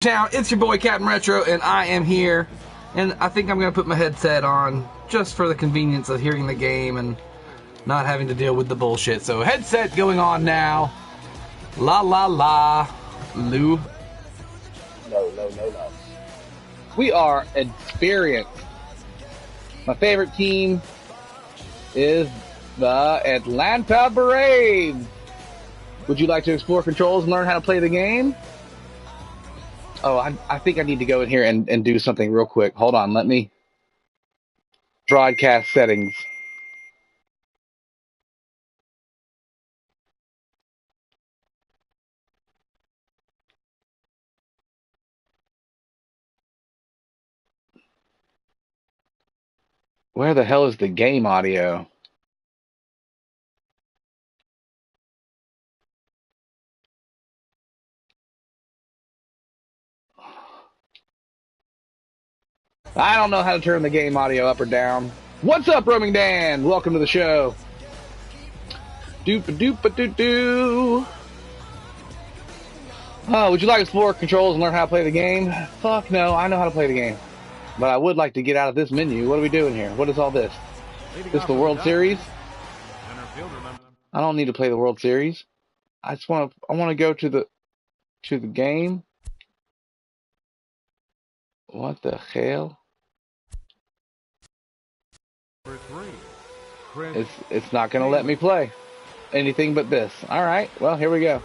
Now, it's your boy CaptNRetro, and I am here, and I think I'm going to put my headset on just for the convenience of hearing the game and not having to deal with the bullshit. So, headset going on now. La la la. Lou. No. We are experienced. My favorite team is the Atlanta Braves. Would you like to explore controls and learn how to play the game? Oh, I think I need to go in here and do something real quick. Hold on, let me broadcast settings. Where the hell is the game audio? I don't know how to turn the game audio up or down. What's up, Roaming Dan? Welcome to the show. Doop-a-doop-a-doo-doo. Oh, would you like to explore controls and learn how to play the game? Fuck no, I know how to play the game. But I would like to get out of this menu. What are we doing here? What is all this? This the World Series? I don't need to play the World Series. I want to go to the game. What the hell? It's not going to let me play anything but this. All right, well, here we go.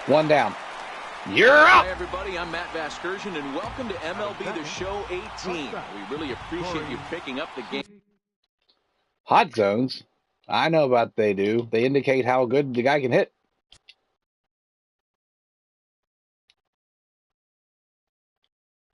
One down. You're up! Hi, everybody. I'm Matt Vaskersian, and welcome to MLB The Show 18. We really appreciate you picking up the game. Hot zones? I know what they do. They indicate how good the guy can hit.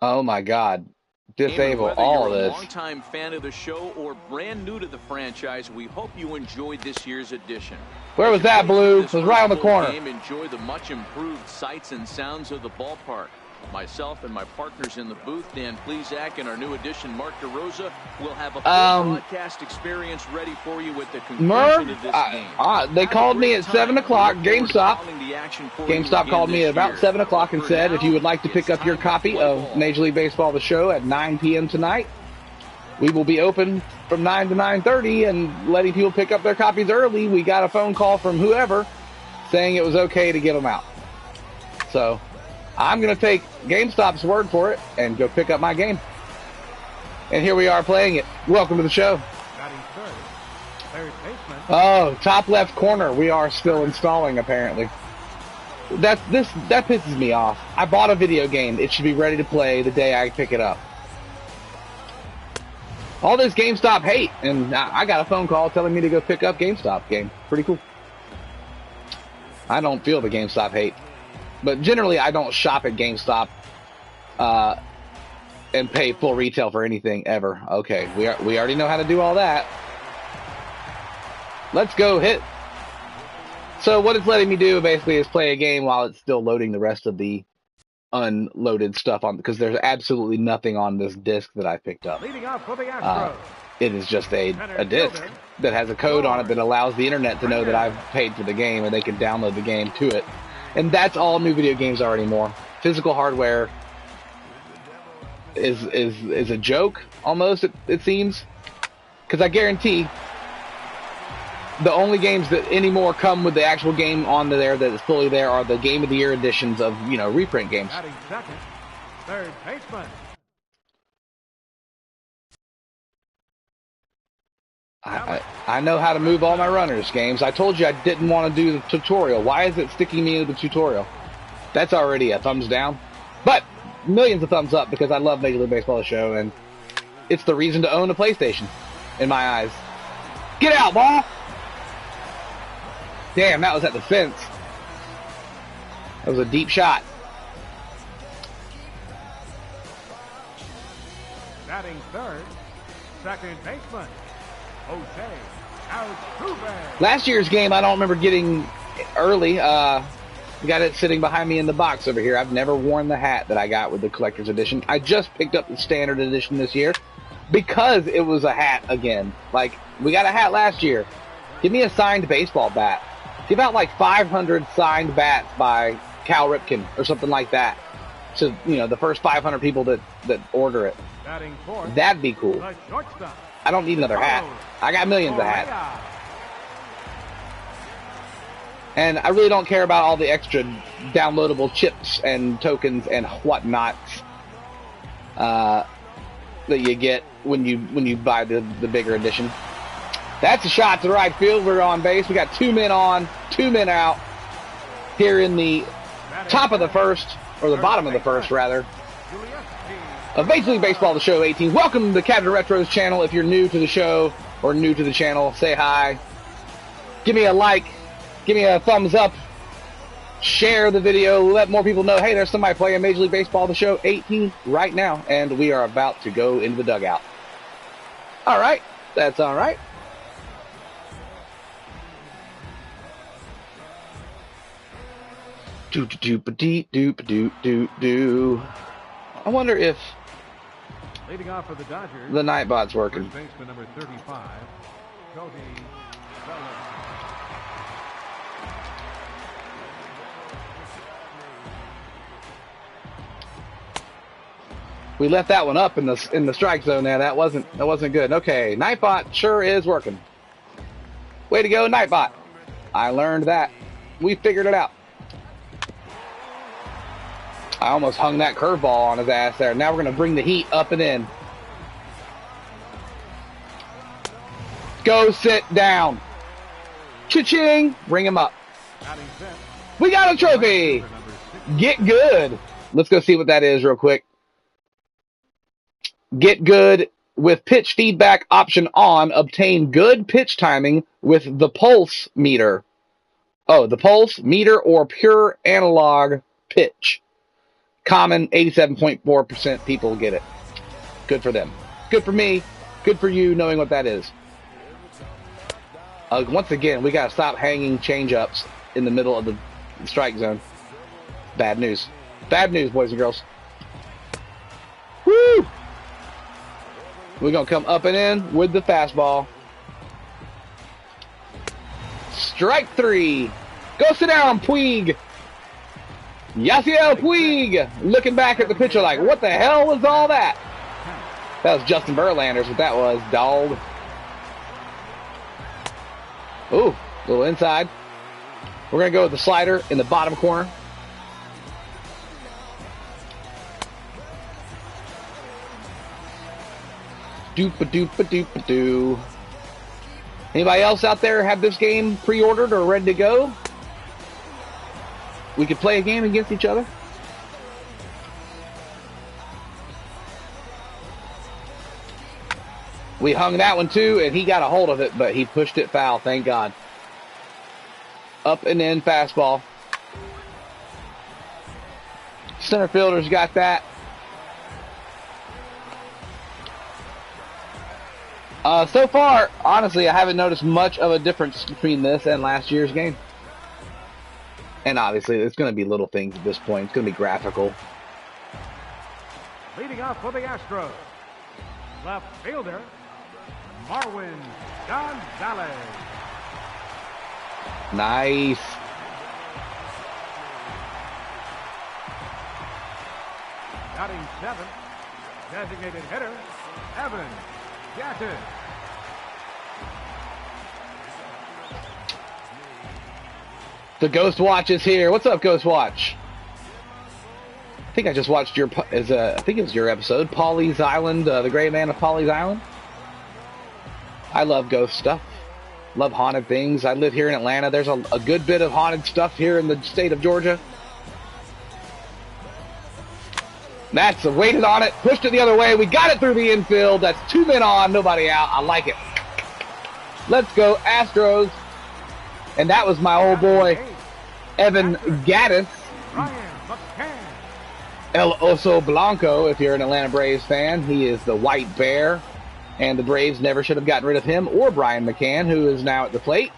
Oh my God. Disable all this. Whether you're a this. longtime fan of the show or brand new to the franchise, we hope you enjoyed this year's edition. Where was that, Blue? It was right on the corner. Enjoy the much improved sights and sounds of the ballpark. Myself and my partners in the booth, Dan Plesac, and our new addition, Mark DeRosa, will have a full broadcast experience ready for you with the conclusion of this game. They called me at 7 o'clock, GameStop. GameStop called me at about 7 o'clock and said if you would like to pick up your copy of Major League Baseball The Show at 9 p.m. tonight, we will be open from 9 to 9:30 and letting people pick up their copies early. We got a phone call from whoever saying it was okay to get them out. So I'm going to take GameStop's word for it and go pick up my game. And here we are playing it. Welcome to the show. Oh, top left corner. We are still installing, apparently. That pisses me off. I bought a video game. It should be ready to play the day I pick it up. All this GameStop hate, and I got a phone call telling me to go pick up GameStop game. Pretty cool. I don't feel the GameStop hate. But generally, I don't shop at GameStop and pay full retail for anything ever. Okay, we already know how to do all that. Let's go hit. So what it's letting me do basically is play a game while it's still loading the rest of the unloaded stuff on, because there's absolutely nothing on this disc that I picked up. It is just a disc that has a code on it that allows the internet to know that I've paid for the game and they can download the game to it. And that's all new video games are anymore. Physical hardware is a joke, almost, it seems. Because I guarantee the only games that anymore come with the actual game on there that is fully there are the Game of the Year editions of, reprint games. Third baseman. I know how to move all my runners, games. I told you I didn't want to do the tutorial. Why is it sticking me into the tutorial? That's already a thumbs down. But millions of thumbs up because I love Major League Baseball The Show, and it's the reason to own a PlayStation, in my eyes. Get out, ball! Damn, that was at the fence. That was a deep shot. Batting third, second baseman. Last year's game, I don't remember getting early. Got it sitting behind me in the box over here. I've never worn the hat that I got with the collector's edition. I just picked up the standard edition this year because it was a hat again. Like, we got a hat last year. Give me a signed baseball bat. Give out like 500 signed bats by Cal Ripken or something like that. So, you know, the first 500 people that order it. That'd be cool. I don't need another hat. I got millions of hats. And I really don't care about all the extra downloadable chips and tokens and whatnots that you get when you buy the bigger edition. That's a shot to the right field. We're on base. We got 2 men on, 2 men out here in the top of the first, or the bottom of the first, rather, of Major League Baseball, the show 18. Welcome to CaptNRetro's channel. If you're new to the show or new to the channel, say hi. Give me a like. Give me a thumbs up. Share the video. Let more people know, hey, there's somebody playing Major League Baseball, the show 18 right now. And we are about to go into the dugout. All right. That's all right. Do. I wonder if leading off for the Dodgers, the Nightbot's working. First baseman number 35, Cody Bellinger. We left that one up in the strike zone there. That wasn't good. Okay, Nightbot sure is working. Way to go, Nightbot. I learned that. We figured it out. I almost hung that curveball on his ass there. Now we're going to bring the heat up and in. Go sit down. Cha-ching. Bring him up. We got a trophy. Get good. Let's go see what that is real quick. Get good with pitch feedback option on. Obtain good pitch timing with the pulse meter. Oh, the pulse meter or pure analog pitch. Common, 87.4% people get it. Good for them. Good for me. Good for you knowing what that is. Once again, we got to stop hanging change-ups in the middle of the strike zone. Bad news. Bad news, boys and girls. Woo! We're going to come up and in with the fastball. Strike 3. Go sit down, Puig. Yasiel Puig looking back at the pitcher like, what the hell was all that? That was Justin Verlander's what that was, dog. Ooh, a little inside. We're going to go with the slider in the bottom corner. Doopa-doopa-doopa-doo. Anybody else out there have this game pre-ordered or ready to go? We could play a game against each other. We hung that one too, and he got a hold of it, but he pushed it foul, thank God. Up and in fastball. Center fielder's got that. So far, honestly, I haven't noticed much of a difference between this and last year's game. And obviously, it's going to be little things at this point. It's going to be graphical. Leading off for the Astros, left fielder, Marwin Gonzalez. Nice. Batting 7th, designated hitter, Evan Gattis. The Ghost Watch is here. What's up, Ghost Watch? I think I just watched I think it was your episode, Polly's Island, the Great Man of Polly's Island. I love ghost stuff. Love haunted things. I live here in Atlanta. There's a good bit of haunted stuff here in the state of Georgia. That's weighted on it. Pushed it the other way. We got it through the infield. That's 2 men on, nobody out. I like it. Let's go, Astros. And that was my old boy, Evan Gattis. El Oso Blanco, if you're an Atlanta Braves fan. He is the White Bear. And the Braves never should have gotten rid of him or Brian McCann, who is now at the plate.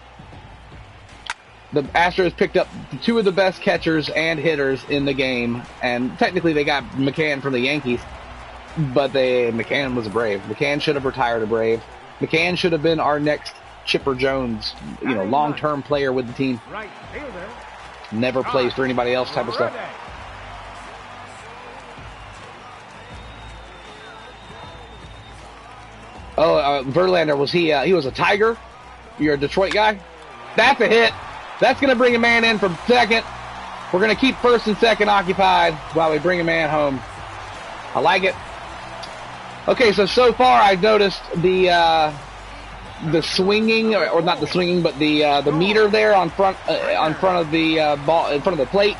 The Astros picked up 2 of the best catchers and hitters in the game. And technically they got McCann from the Yankees. But McCann was a Brave. McCann should have retired a Brave. McCann should have been our next Chipper Jones, you know, long-term player with the team. Right fielder. Never plays for anybody else type of stuff. Oh, Verlander, was he was a Tiger? You're a Detroit guy? That's a hit. That's going to bring a man in from second. We're going to keep first and second occupied while we bring a man home. I like it. Okay, so far I've noticed the swinging, or not the swinging, but the meter there on front of the ball, in front of the plate,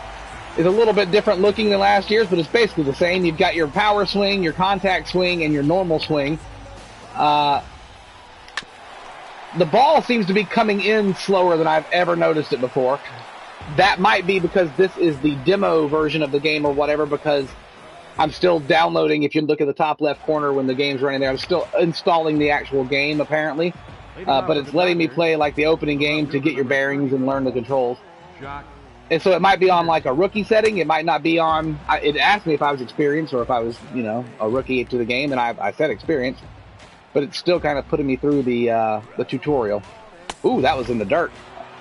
is a little bit different looking than last year's, but it's basically the same. You've got your power swing, your contact swing, and your normal swing. The ball seems to be coming in slower than I've ever noticed it before. That might be because this is the demo version of the game or whatever, because I'm still downloading. If you look at the top left corner when the game's running there, I'm still installing the actual game, apparently. But it's letting me play like the opening game to get your bearings and learn the controls. And so it might be on like a rookie setting. It might not be on... It asked me if I was experienced or if I was, you know, a rookie to the game, and I said experienced. But it's still kind of putting me through the tutorial. Ooh, that was in the dirt.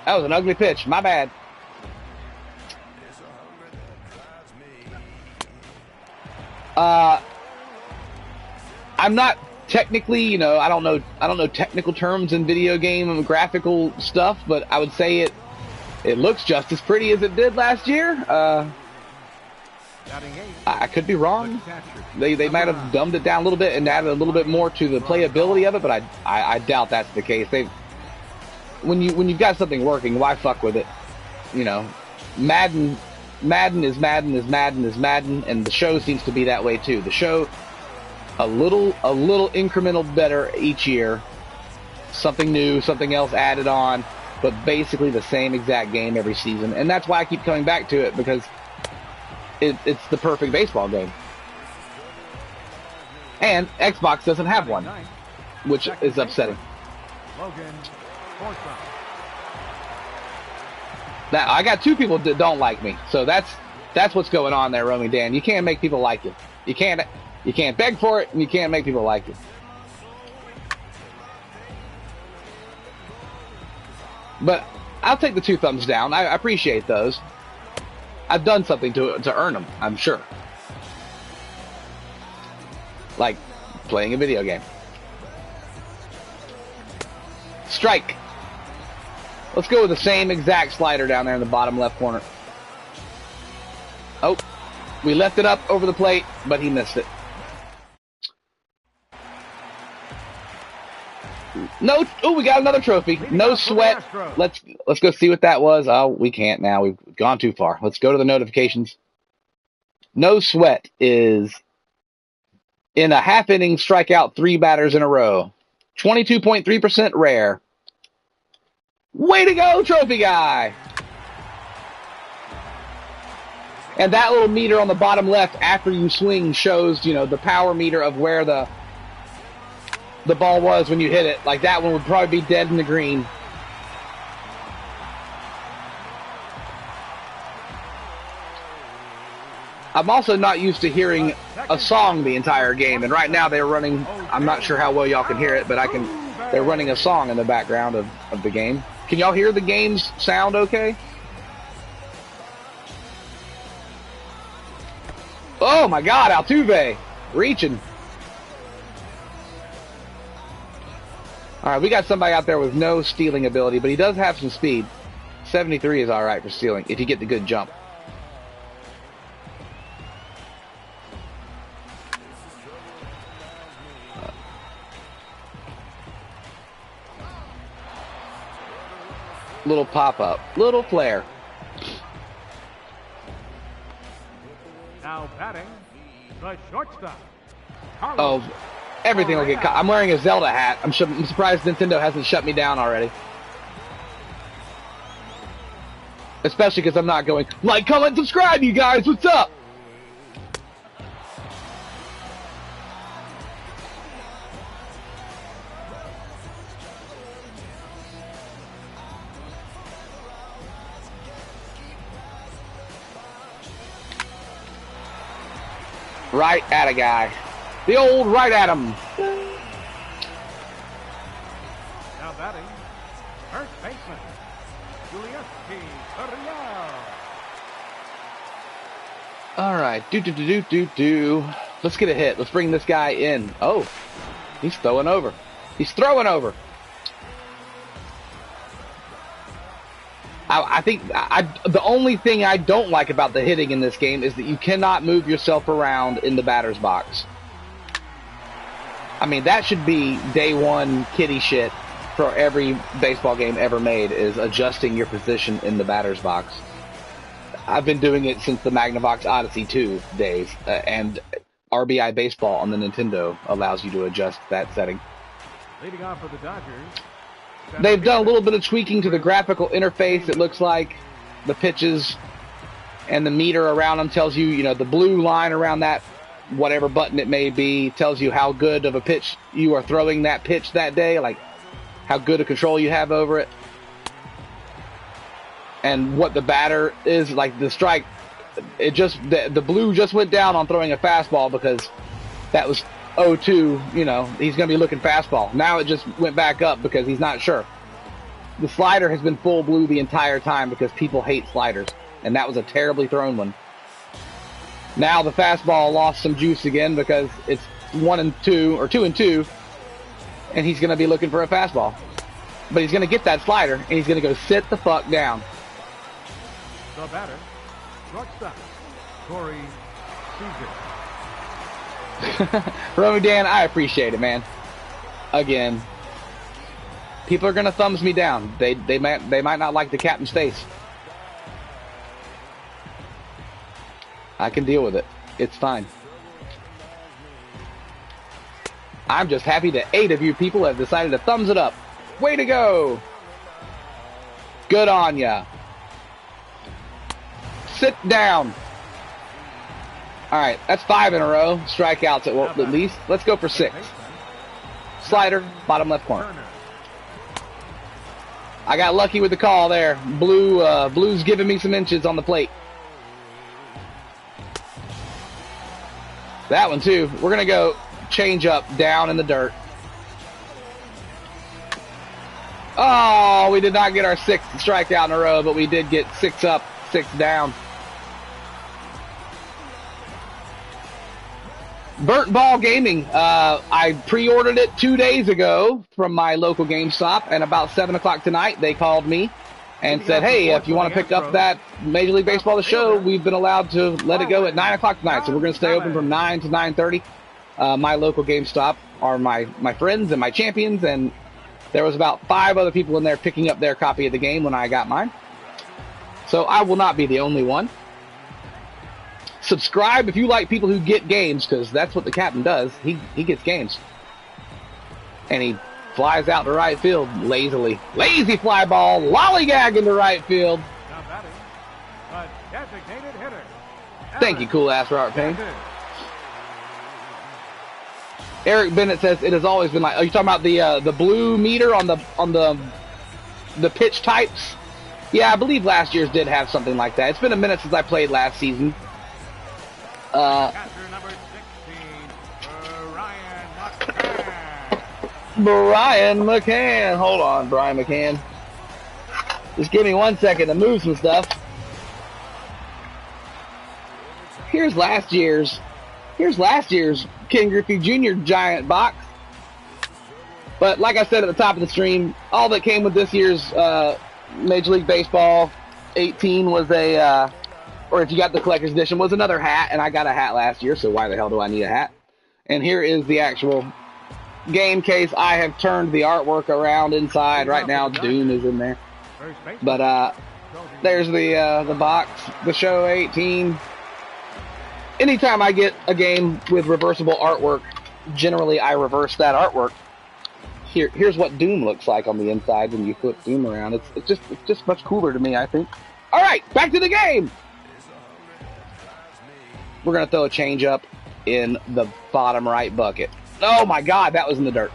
That was an ugly pitch. My bad. I'm not technically, you know, I don't know technical terms in video game and graphical stuff, but I would say it looks just as pretty as it did last year. I could be wrong. They might have dumbed it down a little bit and added a little bit more to the playability of it, but I doubt that's the case. When you've got something working, why fuck with it? You know, Madden is Madden, and the show seems to be that way too. The show, a little incremental better each year, something new, something else added on, but basically the same exact game every season, and that's why I keep coming back to it, because it's the perfect baseball game. And Xbox doesn't have one, which is upsetting. Now, I got two people that don't like me, so that's what's going on there, Romy Dan. You can't make people like you. You can't beg for it, and you can't make people like you. But I'll take the 2 thumbs down. I appreciate those. I've done something to earn them, I'm sure. Like playing a video game. Strike. Let's go with the same exact slider down there in the bottom left corner. Oh, we left it up over the plate, but he missed it. No, oh, we got another trophy. No sweat. Let's go see what that was. Oh, we can't now. We've gone too far. Let's go to the notifications. No sweat is in a half inning, strike out 3 batters in a row. 22.3% rare. Way to go, trophy guy! And that little meter on the bottom left after you swing shows, you know, the power meter of where the ball was when you hit it. Like that one would probably be dead in the green. I'm also not used to hearing a song the entire game, and right now they're running, I'm not sure how well y'all can hear it, but they're running a song in the background of the game. Can y'all hear the game's sound okay? Oh my God, Altuve, reaching. All right, we got somebody out there with no stealing ability, but he does have some speed. 73 is all right for stealing if you get the good jump. Little pop-up, little flare. Now batting, the shortstop. Oh, everything will get caught. I'm wearing a Zelda hat. I'm surprised Nintendo hasn't shut me down already. Especially because I'm not going, like, comment, subscribe, you guys. What's up? Right at a guy. The old right at him. Now batting, All right, let's get a hit. Let's bring this guy in. Oh, he's throwing over. He's throwing over. I think the only thing I don't like about the hitting in this game is that you cannot move yourself around in the batter's box. I mean, that should be day one kiddie shit for every baseball game ever made, is adjusting your position in the batter's box. I've been doing it since the Magnavox Odyssey 2 days, and RBI Baseball on the Nintendo allows you to adjust that setting. Leading off for the Dodgers. They've done a little bit of tweaking to the graphical interface. It looks like the pitches and the meter around them tells you, the blue line around that, whatever button it may be, tells you how good of a pitch you are throwing that pitch that day, like how good a control you have over it. And what the batter is, like the strike, the blue just went down on throwing a fastball because that was 0-2, he's going to be looking fastball. Now it just went back up because he's not sure. The slider has been full blue the entire time because people hate sliders, and that was a terribly thrown one. Now the fastball lost some juice again because it's 1-2 or 2-2, and he's going to be looking for a fastball. But he's going to get that slider, and he's going to go sit the fuck down. The batter, shortstop, Corey Seager. Romy Dan, I appreciate it, man. Again, people are gonna thumbs me down. They might not like the captain's face. I can deal with it. It's fine. I'm just happy that 8 of you people have decided to thumbs it up. Way to go! Good on ya. Sit down. Alright, that's 5 in a row. Strikeouts at least. Let's go for 6. Slider, bottom left corner. I got lucky with the call there. Blue's giving me some inches on the plate. That one too. We're going to go change up down in the dirt. Oh, we did not get our 6th strikeout in a row, but we did get 6 up, 6 down. Burnt Ball Gaming. I pre-ordered it 2 days ago from my local GameStop, and about 7 o'clock tonight, they called me and said, hey, if you want to pick up that Major League Baseball The Show, we've been allowed to let it go at 9 o'clock tonight, so we're going to stay open from 9 to 9:30. My local GameStop are my friends and my champions, and there was about 5 other people in there picking up their copy of the game when I got mine. So I will not be the only one. Subscribe if you like people who get games, because that's what the captain does. He gets games. And he flies out to right field lazily. Lazy fly ball, lollygag into right field. Now batting, a designated hitter. Thank you, cool ass Robert Payne. Eric Bennett says it has always been like. Are you talking about the blue meter on the pitch types? Yeah, I believe last year's did have something like that. It's been a minute since I played last season. Catcher number 16, Brian McCann. Hold on, Brian McCann. Just give me 1 second to move some stuff. Here's last year's Ken Griffey Jr. giant box. But like I said at the top of the stream, all that came with this year's Major League Baseball 18 was or if you got the collector's edition, was another hat, and I got a hat last year, so why the hell do I need a hat? And here is the actual game case. I have turned the artwork around inside. Right now, Doom is in there. But there's the box, the show 18. Anytime I get a game with reversible artwork, generally I reverse that artwork. Here's what Doom looks like on the inside when you flip Doom around. It's just much cooler to me, I think. All right, back to the game. We're going to throw a change up in the bottom right bucket. Oh my God, that was in the dirt.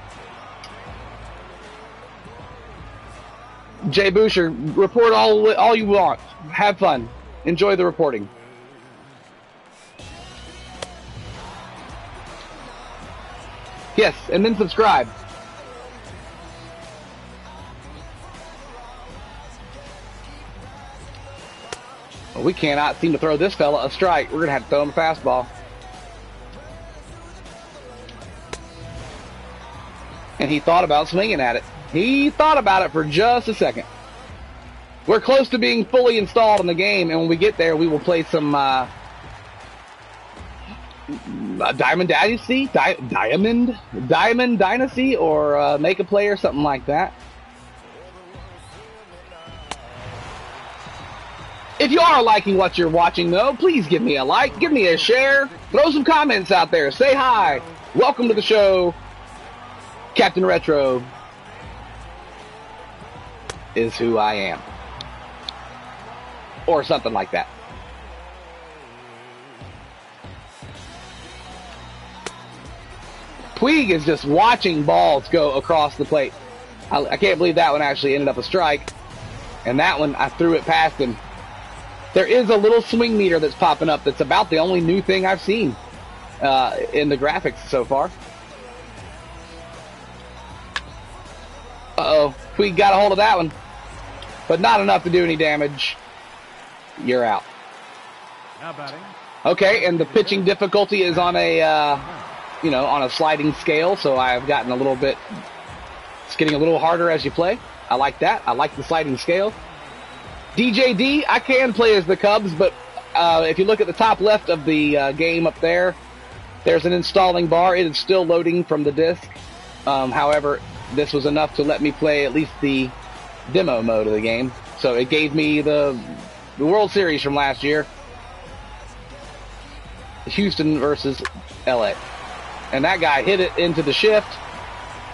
Jay Boucher, report all you want. Have fun. Enjoy the reporting. Yes, and then subscribe. Well, we cannot seem to throw this fella a strike. We're going to have to throw him a fastball. And he thought about swinging at it. He thought about it for just a second. We're close to being fully installed in the game, and when we get there, we will play some Diamond Dynasty, Diamond Dynasty, or Make a Player, something like that. If you are liking what you're watching, though, please give me a like, give me a share, throw some comments out there, say hi, welcome to the show. CaptNRetro is who I am. Or something like that. Puig is just watching balls go across the plate. I can't believe that one actually ended up a strike. And that one, I threw it past him. There is a little swing meter that's popping up that's about the only new thing I've seen in the graphics so far. Uh-oh, Puig got a hold of that one. But not enough to do any damage. You're out. Now batting. Okay, and the pitching difficulty is on a, on a sliding scale, so I've gotten a little bit, it's getting a little harder as you play. I like that. I like the sliding scale. DJD, I can play as the Cubs, but if you look at the top left of the game up there, there's an installing bar. It is still loading from the disc. However, this was enough to let me play at least the demo mode of the game. So it gave me the World Series from last year. Houston versus LA. And that guy hit it into the shift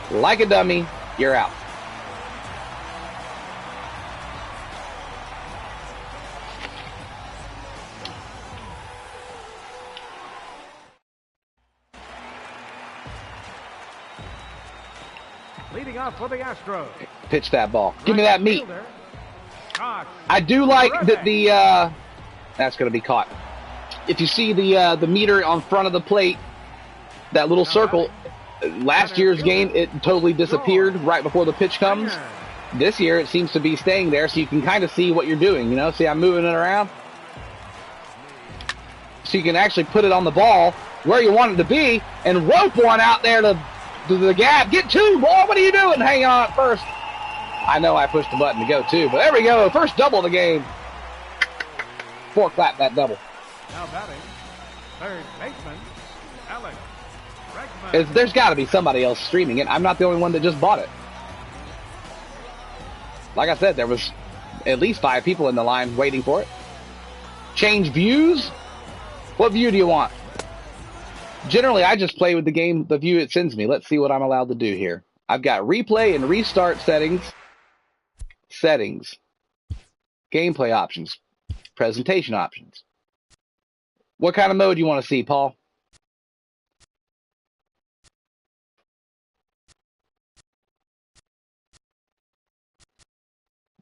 like a dummy. You're out. Leading off for the Astros. Pitch that ball. Give me that meat. Fielder, Josh I do like that Reddick. that's going to be caught. If you see the meter on front of the plate, that little circle, last year's game, it totally disappeared right before the pitch comes. This year, it seems to be staying there, so you can kind of see what you're doing, you know? See, I'm moving it around. So you can actually put it on the ball where you want it to be and rope one out there to the gap. Get two, boy. What are you doing? Hang on at first. I know I pushed the button to go two, but there we go. First double of the game. Four clap that double. Now batting, third baseman, Alex Bregman. There's got to be somebody else streaming it. I'm not the only one that just bought it. Like I said, there was at least 5 people in the line waiting for it. Change views? What view do you want? Generally, I just play with the game, the view it sends me. Let's see what I'm allowed to do here. I've got replay and restart settings. Settings. Gameplay options. Presentation options. What kind of mode do you want to see, Paul?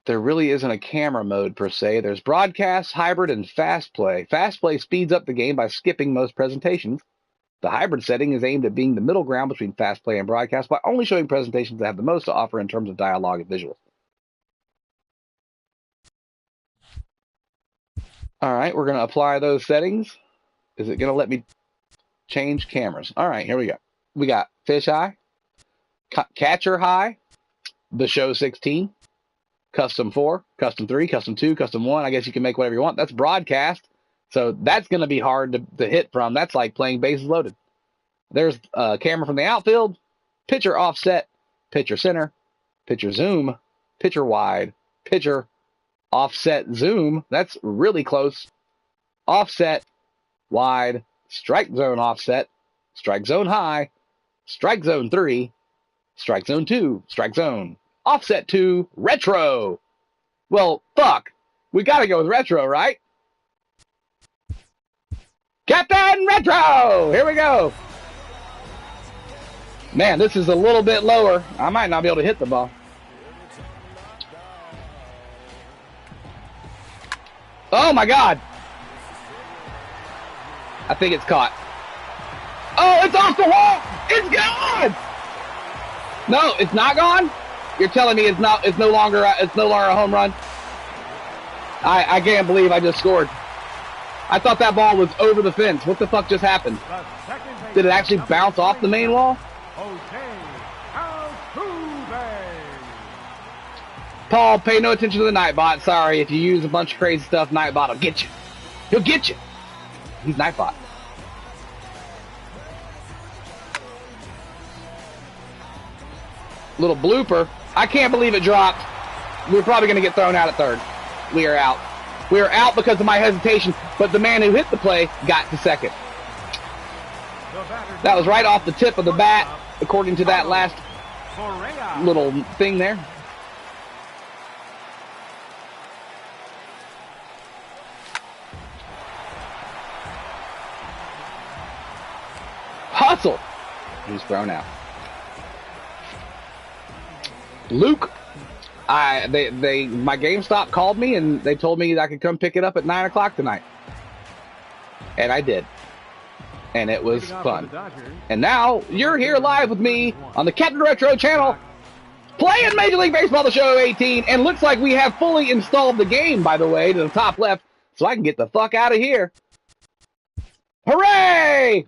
There really isn't a camera mode per se. There's broadcast, hybrid, and fast play. Fast play speeds up the game by skipping most presentations. The hybrid setting is aimed at being the middle ground between fast play and broadcast by only showing presentations that have the most to offer in terms of dialogue and visuals. All right, we're going to apply those settings. Is it going to let me change cameras? All right, here we go. We got fish eye, catcher high, the show 16, custom 4, custom 3, custom 2, custom 1. I guess you can make whatever you want. That's broadcast. So that's going to be hard to hit from. That's like playing bases loaded. There's a camera from the outfield, pitcher offset, pitcher center, pitcher zoom, pitcher wide, pitcher offset zoom. That's really close. Offset, wide, strike zone offset, strike zone high, strike zone 3, strike zone 2, strike zone, offset 2, retro. Well, fuck. We got to go with retro, right? CaptNRetro! Here we go. Man, this is a little bit lower. I might not be able to hit the ball. Oh, my God. I think it's caught. Oh, it's off the wall. It's gone. No, it's not gone. You're telling me it's no longer a home run. I can't believe I just scored. I thought that ball was over the fence. What the fuck just happened? Did it actually bounce off the main wall? Paul, pay no attention to the Nightbot. Sorry, if you use a bunch of crazy stuff, Nightbot will get you. He'll get you. He's Nightbot. Little blooper. I can't believe it dropped. We're probably going to get thrown out at third. We are out. We are out because of my hesitation, but the man who hit the play got to second. That was right off the tip of the bat, according to that last little thing there. Hustle. He's thrown out. Luke, my GameStop called me and they told me I could come pick it up at 9 o'clock tonight. And I did. And it was fun. And now you're here live with me on the CaptNRetro channel playing Major League Baseball, the show 18. And looks like we have fully installed the game, by the way, to the top left, so I can get the fuck out of here. Hooray!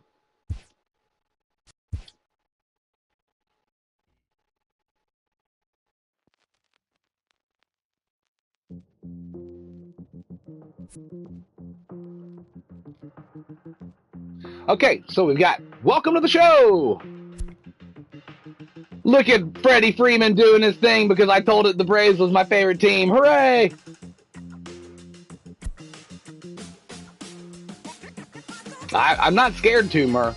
Okay, so we've got welcome to the show. Look at Freddie Freeman doing his thing because I told it the Braves was my favorite team. Hooray! I'm not scared to, Murr.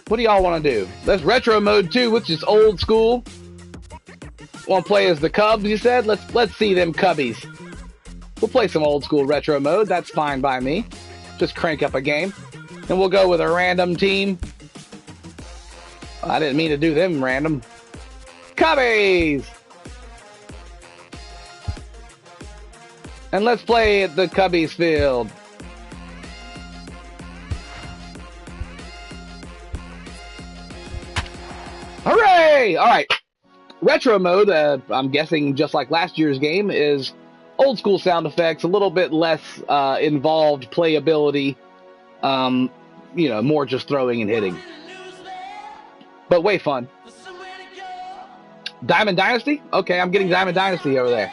What do y'all want to do? That's retro mode 2, which is old school. Want to play as the Cubs, you said? Let's see them Cubbies. We'll play some old school retro mode. That's fine by me. Just crank up a game. And we'll go with a random team. I didn't mean to do them random. Cubbies! And let's play at the Cubbies field. Hooray! All right. Retro mode, I'm guessing just like last year's game, is old school sound effects, a little bit less involved playability, you know, more just throwing and hitting. But way fun. Diamond Dynasty? Okay, I'm getting Diamond Dynasty over there.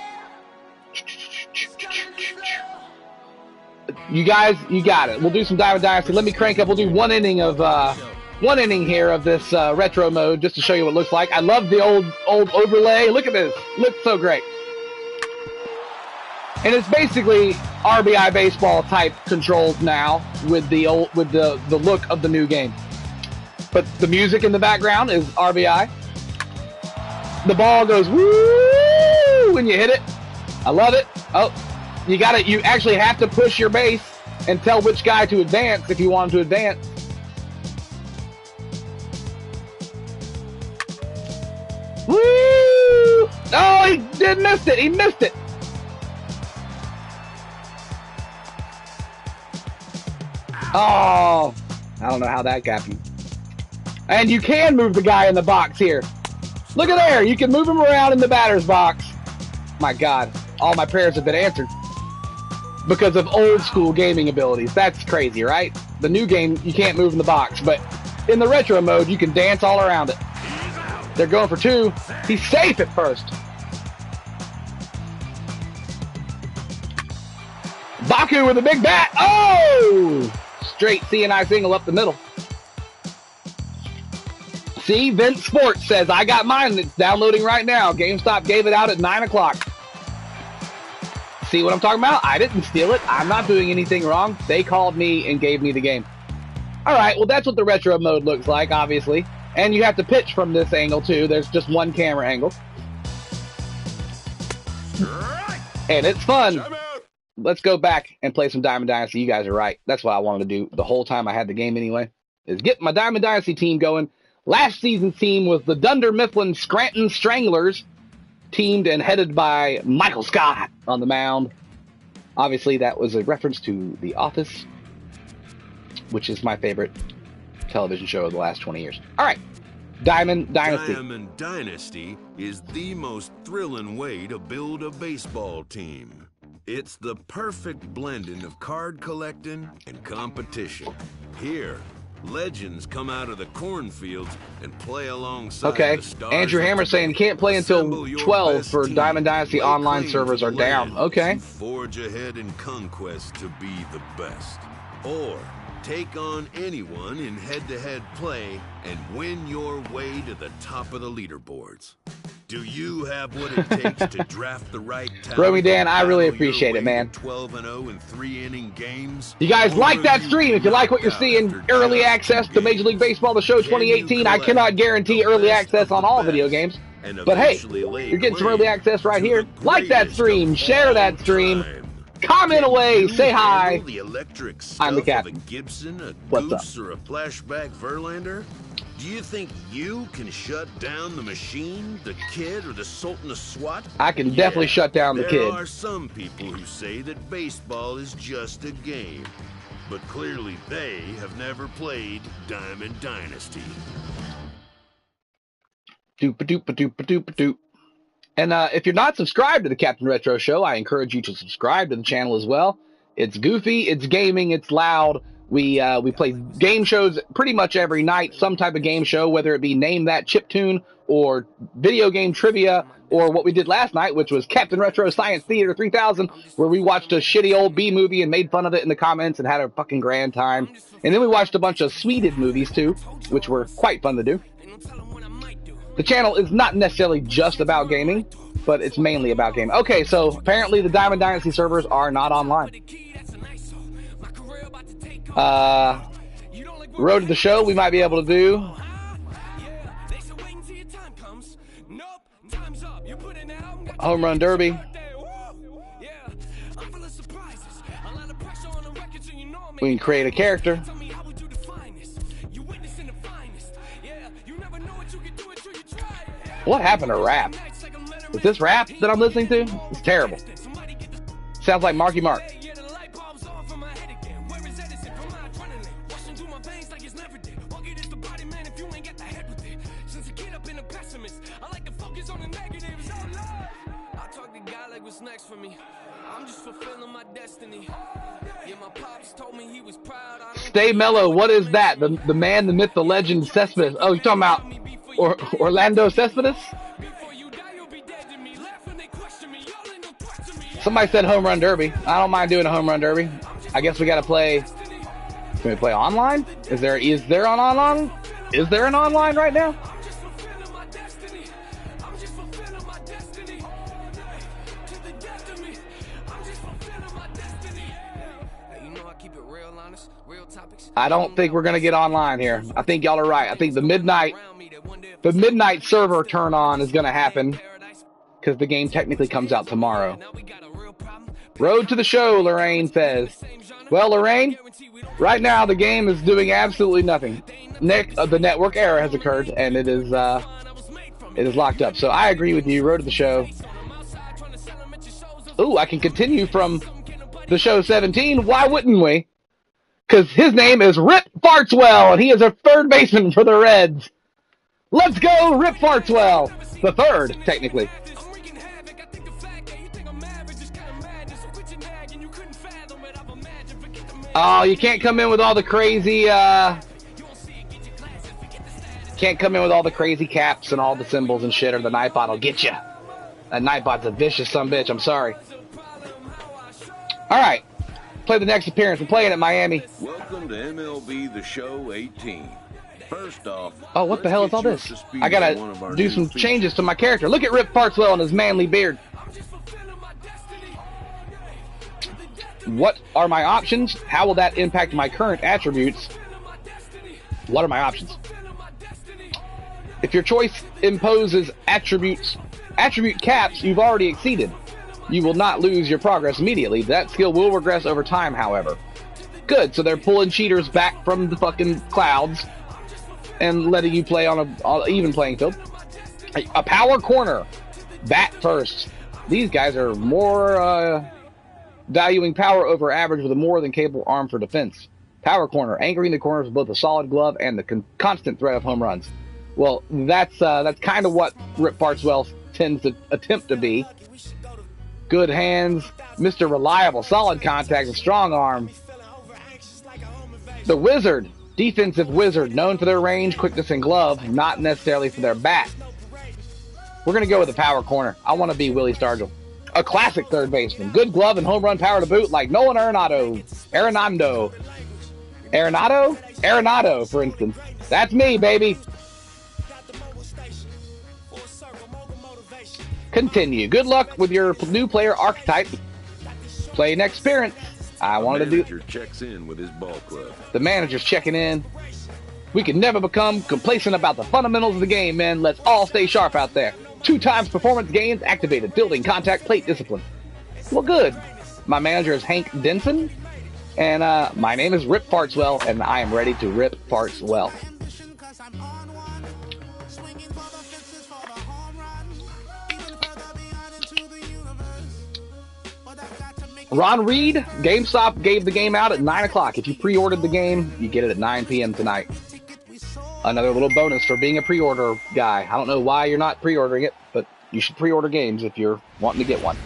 You guys, you got it. We'll do some Diamond Dynasty. Let me crank up. We'll do one inning here of this retro mode just to show you what it looks like. I love the old overlay. Look at this. Looks so great. And it's basically RBI baseball type controls now with the look of the new game. But the music in the background is RBI. The ball goes woo when you hit it. I love it. Oh, you got it. You actually have to push your base and tell which guy to advance if you want him to advance. Woo! Oh, he did miss it. He missed it. Oh, I don't know how that happened. And you can move the guy in the box here. Look at there. You can move him around in the batter's box. My God, all my prayers have been answered because of old school gaming abilities. That's crazy, right? The new game, you can't move in the box, but in the retro mode, you can dance all around it. They're going for 2. He's safe at first. Baku with a big bat. Oh! Straight C&I single up the middle. See, Vince Sports says, I got mine. It's downloading right now. GameStop gave it out at 9 o'clock. See what I'm talking about? I didn't steal it. I'm not doing anything wrong. They called me and gave me the game. All right, well, that's what the retro mode looks like, obviously. And you have to pitch from this angle, too. There's just one camera angle. And it's fun. Let's go back and play some Diamond Dynasty. You guys are right. That's what I wanted to do the whole time I had the game anyway, is get my Diamond Dynasty team going. Last season's team was the Dunder Mifflin Scranton Stranglers, teamed and headed by Michael Scott on the mound. Obviously, that was a reference to The Office, which is my favorite television show of the last 20 years. All right. Diamond Dynasty. Diamond Dynasty is the most thrilling way to build a baseball team. It's the perfect blending of card collecting and competition. Here, legends come out of the cornfields and play alongside the stars. Andrew Hammer saying can't play until 12 for Diamond Dynasty online servers are down. Okay. Forge ahead in conquest to be the best. Or take on anyone in head-to-head play and win your way to the top of the leaderboards. Do you have what it takes to draft the right talent? Romy Dan, I really appreciate it, man. 12-0 in 3-inning games. You guys like that stream? If you like what you're seeing, early access to Major League Baseball The Show 2018. I cannot guarantee early access on all video games. But hey, you're getting some early access right here. Like that stream, share that stream, comment away, say hi. I'm the captain. Gibson, a What's up? Goose, or a flashback Verlander? Do you think you can shut down the machine, the kid, or the Sultan of SWAT? I can definitely shut down the kid. There are some people who say that baseball is just a game, but clearly they have never played Diamond Dynasty. Doop-a-doop-a-doop-a-doop-a-doop. And if you're not subscribed to the Captain Retro Show, I encourage you to subscribe to the channel as well. It's goofy, it's gaming, it's loud. We play game shows pretty much every night, some type of game show, whether it be Name That Chiptune or video game trivia, or what we did last night, which was Captain Retro Science Theater 3000, where we watched a shitty old B movie and made fun of it in the comments and had a fucking grand time. And then we watched a bunch of Swedish movies too, which were quite fun to do. The channel is not necessarily just about gaming, but it's mainly about gaming. Okay, so apparently the Diamond Dynasty servers are not online. Road to the Show we might be able to do. Home Run Derby. We can create a character. What happened to rap? Is this rap that I'm listening to? It's terrible. Sounds like Marky Mark. Stay mellow. What is that? The man, the myth, the legend, Cespedes. Oh, you're talking about Orlando Cespedes? Somebody said Home Run Derby. I don't mind doing a Home Run Derby. I guess we got to play. Can we play online? Is there an online? Is there an online right now? I don't think we're going to get online here. I think y'all are right. I think the midnight server turn on is going to happen because the game technically comes out tomorrow. Road to the Show, Lorraine says. Well, Lorraine, right now the game is doing absolutely nothing. The network error has occurred and it is locked up. So I agree with you. Road to the Show. Ooh, I can continue from the show 17. Why wouldn't we? Because his name is Rip Fartswell, and he is a third baseman for the Reds. Let's go, Rip Fartswell. The third, technically. Oh, you can't come in with all the crazy, can't come in with all the crazy caps and all the symbols and shit, or the Nightbot will get you. That Nightbot's a vicious sumbitch, I'm sorry. All right. Play the next appearance. We're playing at Miami. Welcome to MLB The Show 18. First off, oh, what the hell is all this? I gotta do some changes to my character. Look at Rip Fartswell and his manly beard. What are my options? How will that impact my current attributes? What are my options? If your choice imposes attribute caps you've already exceeded, you will not lose your progress immediately. That skill will regress over time, however. Good, so they're pulling cheaters back from the fucking clouds and letting you play on an even playing field. A power corner. Bat first. These guys are more valuing power over average with a more than capable arm for defense. Power corner. Anchoring the corners with both a solid glove and the constant threat of home runs. Well, that's kind of what Rip Fartswell tends to attempt to be. Good hands, Mr. Reliable, solid contact, and strong arm. The Wizard, defensive wizard, known for their range, quickness, and glove, not necessarily for their bat. We're going to go with the power corner. I want to be Willie Stargell. A classic third baseman. Good glove and home run power to boot, like Nolan Arenado, for instance. That's me, baby. Continue. Good luck with your new player archetype. Play next appearance. I wanted to do. The manager checks in with his ball club. The manager's checking in. We can never become complacent about the fundamentals of the game, man. Let's all stay sharp out there. 2 times performance gains activated. Fielding, contact, plate discipline. Well, good. My manager is Hank Denson. And my name is Rip Fartswell, and I am ready to rip farts well. Ron Reed, GameStop gave the game out at 9 o'clock. If you pre-ordered the game, you get it at 9 p.m. tonight. Another little bonus for being a pre-order guy. I don't know why you're not pre-ordering it, but you should pre-order games if you're wanting to get one.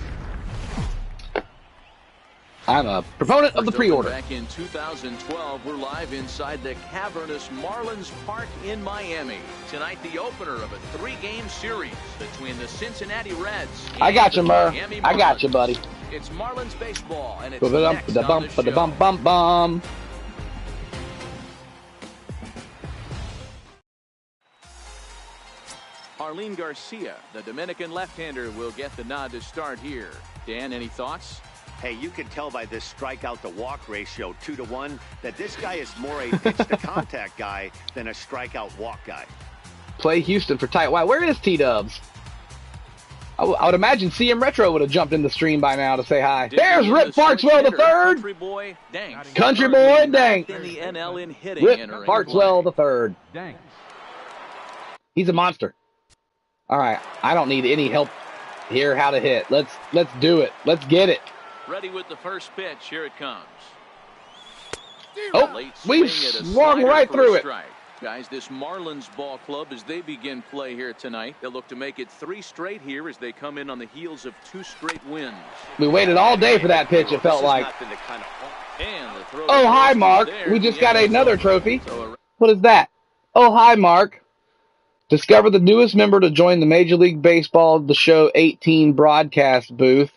I'm a proponent of the pre-order. Back in 2012, we're live inside the cavernous Marlins Park in Miami. Tonight, the opener of a 3-game series between the Cincinnati Reds and I got you, the Murr. Miami I got Marlins. you, buddy. It's Marlins baseball, and it's next on the show. Bum. Arlene Garcia, the Dominican left-hander, will get the nod to start here. Dan, any thoughts? Hey, you can tell by this strikeout to walk ratio 2-to-1 that this guy is more a pitch to contact guy than a strikeout walk guy. Play Houston for tight. Wow, where is T-Dubs? I would imagine CMRetro would have jumped in the stream by now to say hi. There's Rip Fartswell the third. Country Boy Danks. Country Boy Danks. In the NL in hitting. Rip Fartswell the third. He's a monster. All right, I don't need any help here how to hit. Let's do it. Let's get it. Ready with the first pitch. Here it comes. Oh, we've swung right through it. Guys, this Marlins ball club, as they begin play here tonight, they'll look to make it 3 straight here as they come in on the heels of 2 straight wins. We waited all day for that pitch, it felt like. And the throw Oh, hi, Mark. We just got another trophy. What is that? Oh, hi, Mark. Discover the newest member to join the Major League Baseball The Show 18 broadcast booth.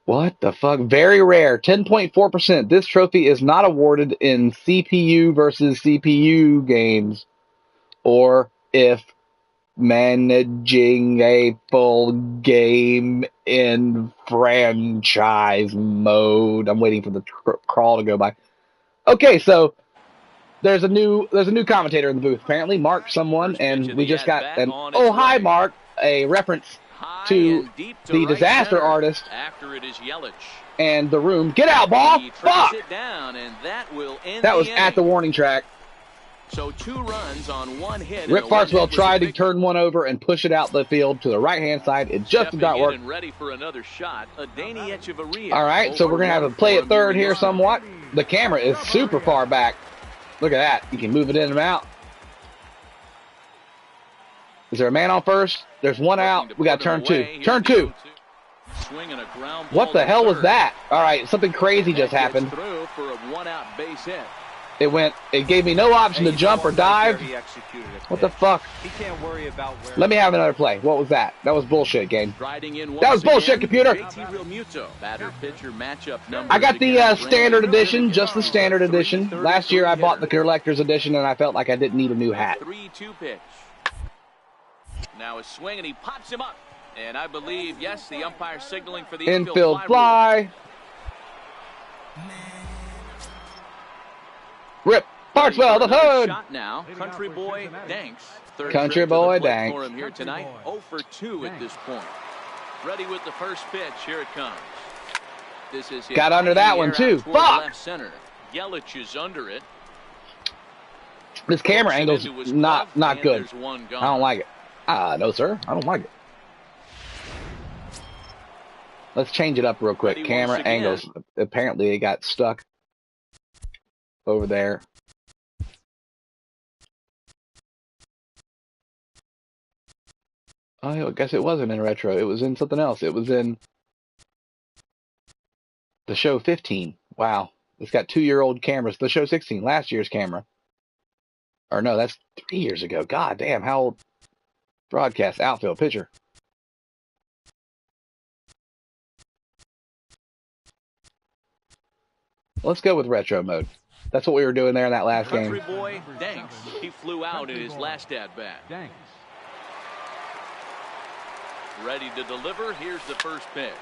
What the fuck? Very rare. 10.4%. This trophy is not awarded in CPU versus CPU games, or if managing a full game in franchise mode. I'm waiting for the crawl to go by. Okay, so there's a new commentator in the booth. Apparently, Mark someone, and we just got an oh hi Mark, a reference to the disaster artist after it is Yelich. And the room. Get out, ball! Fuck! It down, and that will end that was at the warning track. So 2 runs on 1 hit. Rip Fartswell tried to turn one over and push it out the field to the right-hand side. It just did not work. Ready for another shot. All right, so we're going to have to play at third here somewhat. The camera is super far back. Look at that. You can move it in and out. Is there a man on first? There's one out. We got turn 2. Turn 2. What the hell was that? All right, something crazy just happened. It gave me no option to jump or dive. What the fuck? Let me have another play. What was that? That was bullshit, game. That was bullshit, computer. I got the standard edition, just the standard edition. Last year I bought the collector's edition and I felt like I didn't need a new hat. 3-2 pitch. Now a swing and he pops him up. And I believe, yes, the umpire signaling for the infield fly. Rip Fartswell the third. Shot now. Country Boy Danks. Country Boy Danks. For him here tonight. 0 for 2 at this point. Ready with the first pitch. Here it comes. This is got under that one too. Fuck. Left center. Yelich is under it. This camera angle's not good. I don't like it. No, sir. I don't like it. Let's change it up real quick. Camera angles. Apparently, it got stuck over there. I guess it wasn't in retro. It was in something else. It was in the show 15. Wow. It's got 2-year-old cameras. The show 16, last year's camera. Or no, that's 3 years ago. God damn, how old? Broadcast, outfield, pitcher. Let's go with retro mode. That's what we were doing there in that last game. Country boy Danks. He flew out in his last at-bat. Ready to deliver. Here's the first pitch.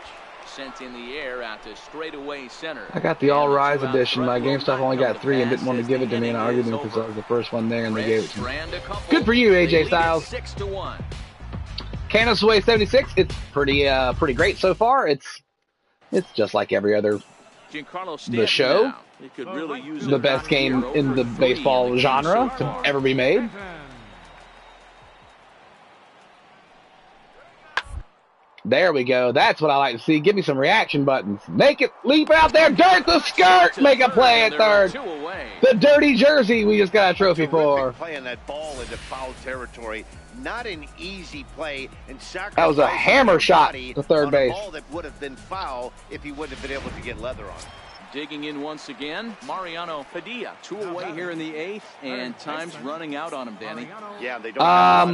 Sent in the air out to straightaway center. I got the All Rise edition. My GameStop only got 3 and didn't want to give it to me, and I argued with them because I was the first one there, and they gave it to me. Good for you, AJ Styles. 6-1. Canis Way 76. It's pretty great so far. It's just like every other the show. The best game in the baseball genre to ever be made. There we go. That's what I like to see. Give me some reaction buttons. Make it leap out there. Dirt the skirt. Make a play at third. The dirty jersey we just got a trophy for. Playing that ball into foul territory. Not an easy play. And that was a hammer shot to third base. A ball that would have been foul if he wouldn't have been able to get leather on it. Digging in once again, Mariano Padilla. 2 away here in the 8th, and time's running out on him, Danny. Yeah, they don't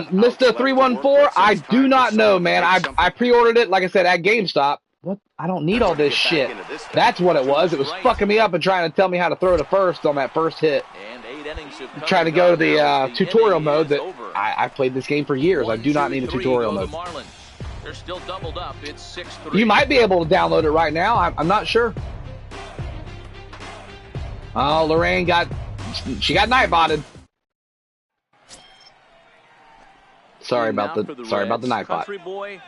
Mr. 314, I do not know, man. I pre-ordered it, like I said, at GameStop. What? I don't need all this shit. That's what it was. It was fucking me up and trying to tell me how to throw to first on that first hit. Trying to go to the tutorial mode that I've played this game for years. I do not need a tutorial mode. They're still doubled up. It's 6-3. You might be able to download it right now. I'm not sure. Oh, Lorraine got night botted. Sorry about the night bot.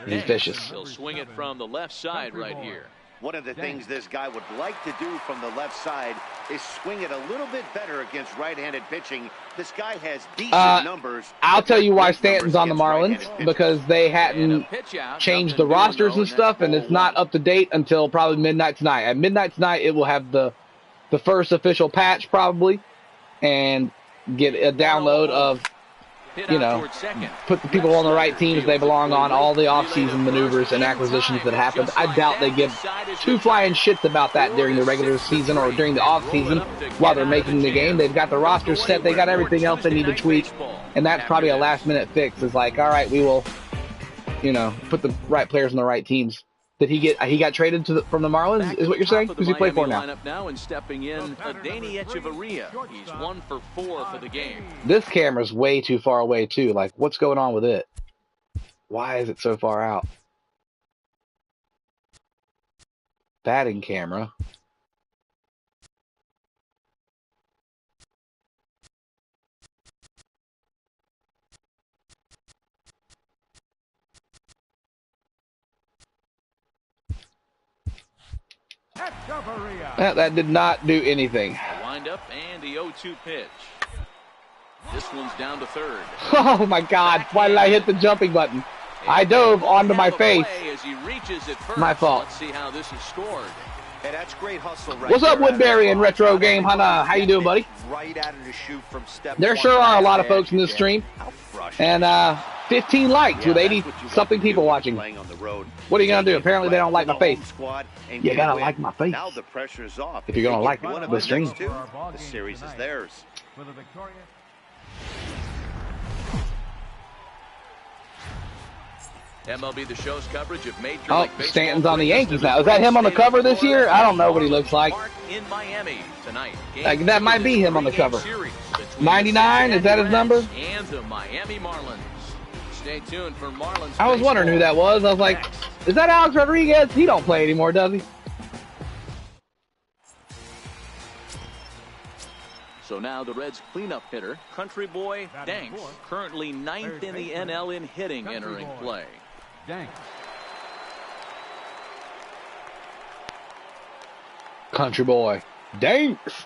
He's vicious. He'll swing it from the left side right here. One of the things this guy would like to do from the left side is swing it a little bit better against right-handed pitching. This guy has decent numbers. I'll tell you why Stanton's on the Marlins, because they hadn't changed the rosters and stuff, and it's not up to date until probably midnight tonight. At midnight tonight, it will have the first official patch probably, and get a download of, put the people on the right teams they belong on, all the off-season maneuvers and acquisitions that happened. I doubt they give two flying shits about that during the regular season or during the off-season while they're making the game. They've got the roster set, they got everything else they need to tweak, and that's probably a last-minute fix. It's like, all right, we will, put the right players on the right teams. Did he got traded from the Marlins? Is what you're saying? Who's he play for now? Now and stepping in, Danny Echeverria. He's 1 for 4 for the game. This camera's way too far away too. Like, what's going on with it? Why is it so far out? Batting camera. That did not do anything. A wind-up and the 0-2 pitch. This one's down to third. Oh my God! Why did I hit the jumping button? I dove onto my face. As he reaches it first. My fault. Let's see how this is scored. Hey, that's great hustle right What's up, Woodbury and Retro Game Hunter? How you doing, buddy? Right out of the chute from step there sure are a lot of folks in this stream. And 15 likes with 80-something people watching. What are you going to do? Apparently they don't like my face. You got to like my face now the pressure's off. if you're going to like the stream. The series is theirs. MLB The Show's coverage of Major Oh, League Baseball. Stanton's on the Yankees now. Is that him on the cover this year? I don't know what he looks like. In Miami tonight. That might be him on the cover. 99, is that his number? And the Miami Marlins. Stay tuned for Marlins. I was wondering who that was. I was like, is that Alex Rodriguez? He don't play anymore, does he? So now the Reds' cleanup hitter, Country Boy Danks, currently 9th in the NL in hitting, entering play. Country Boy Danks.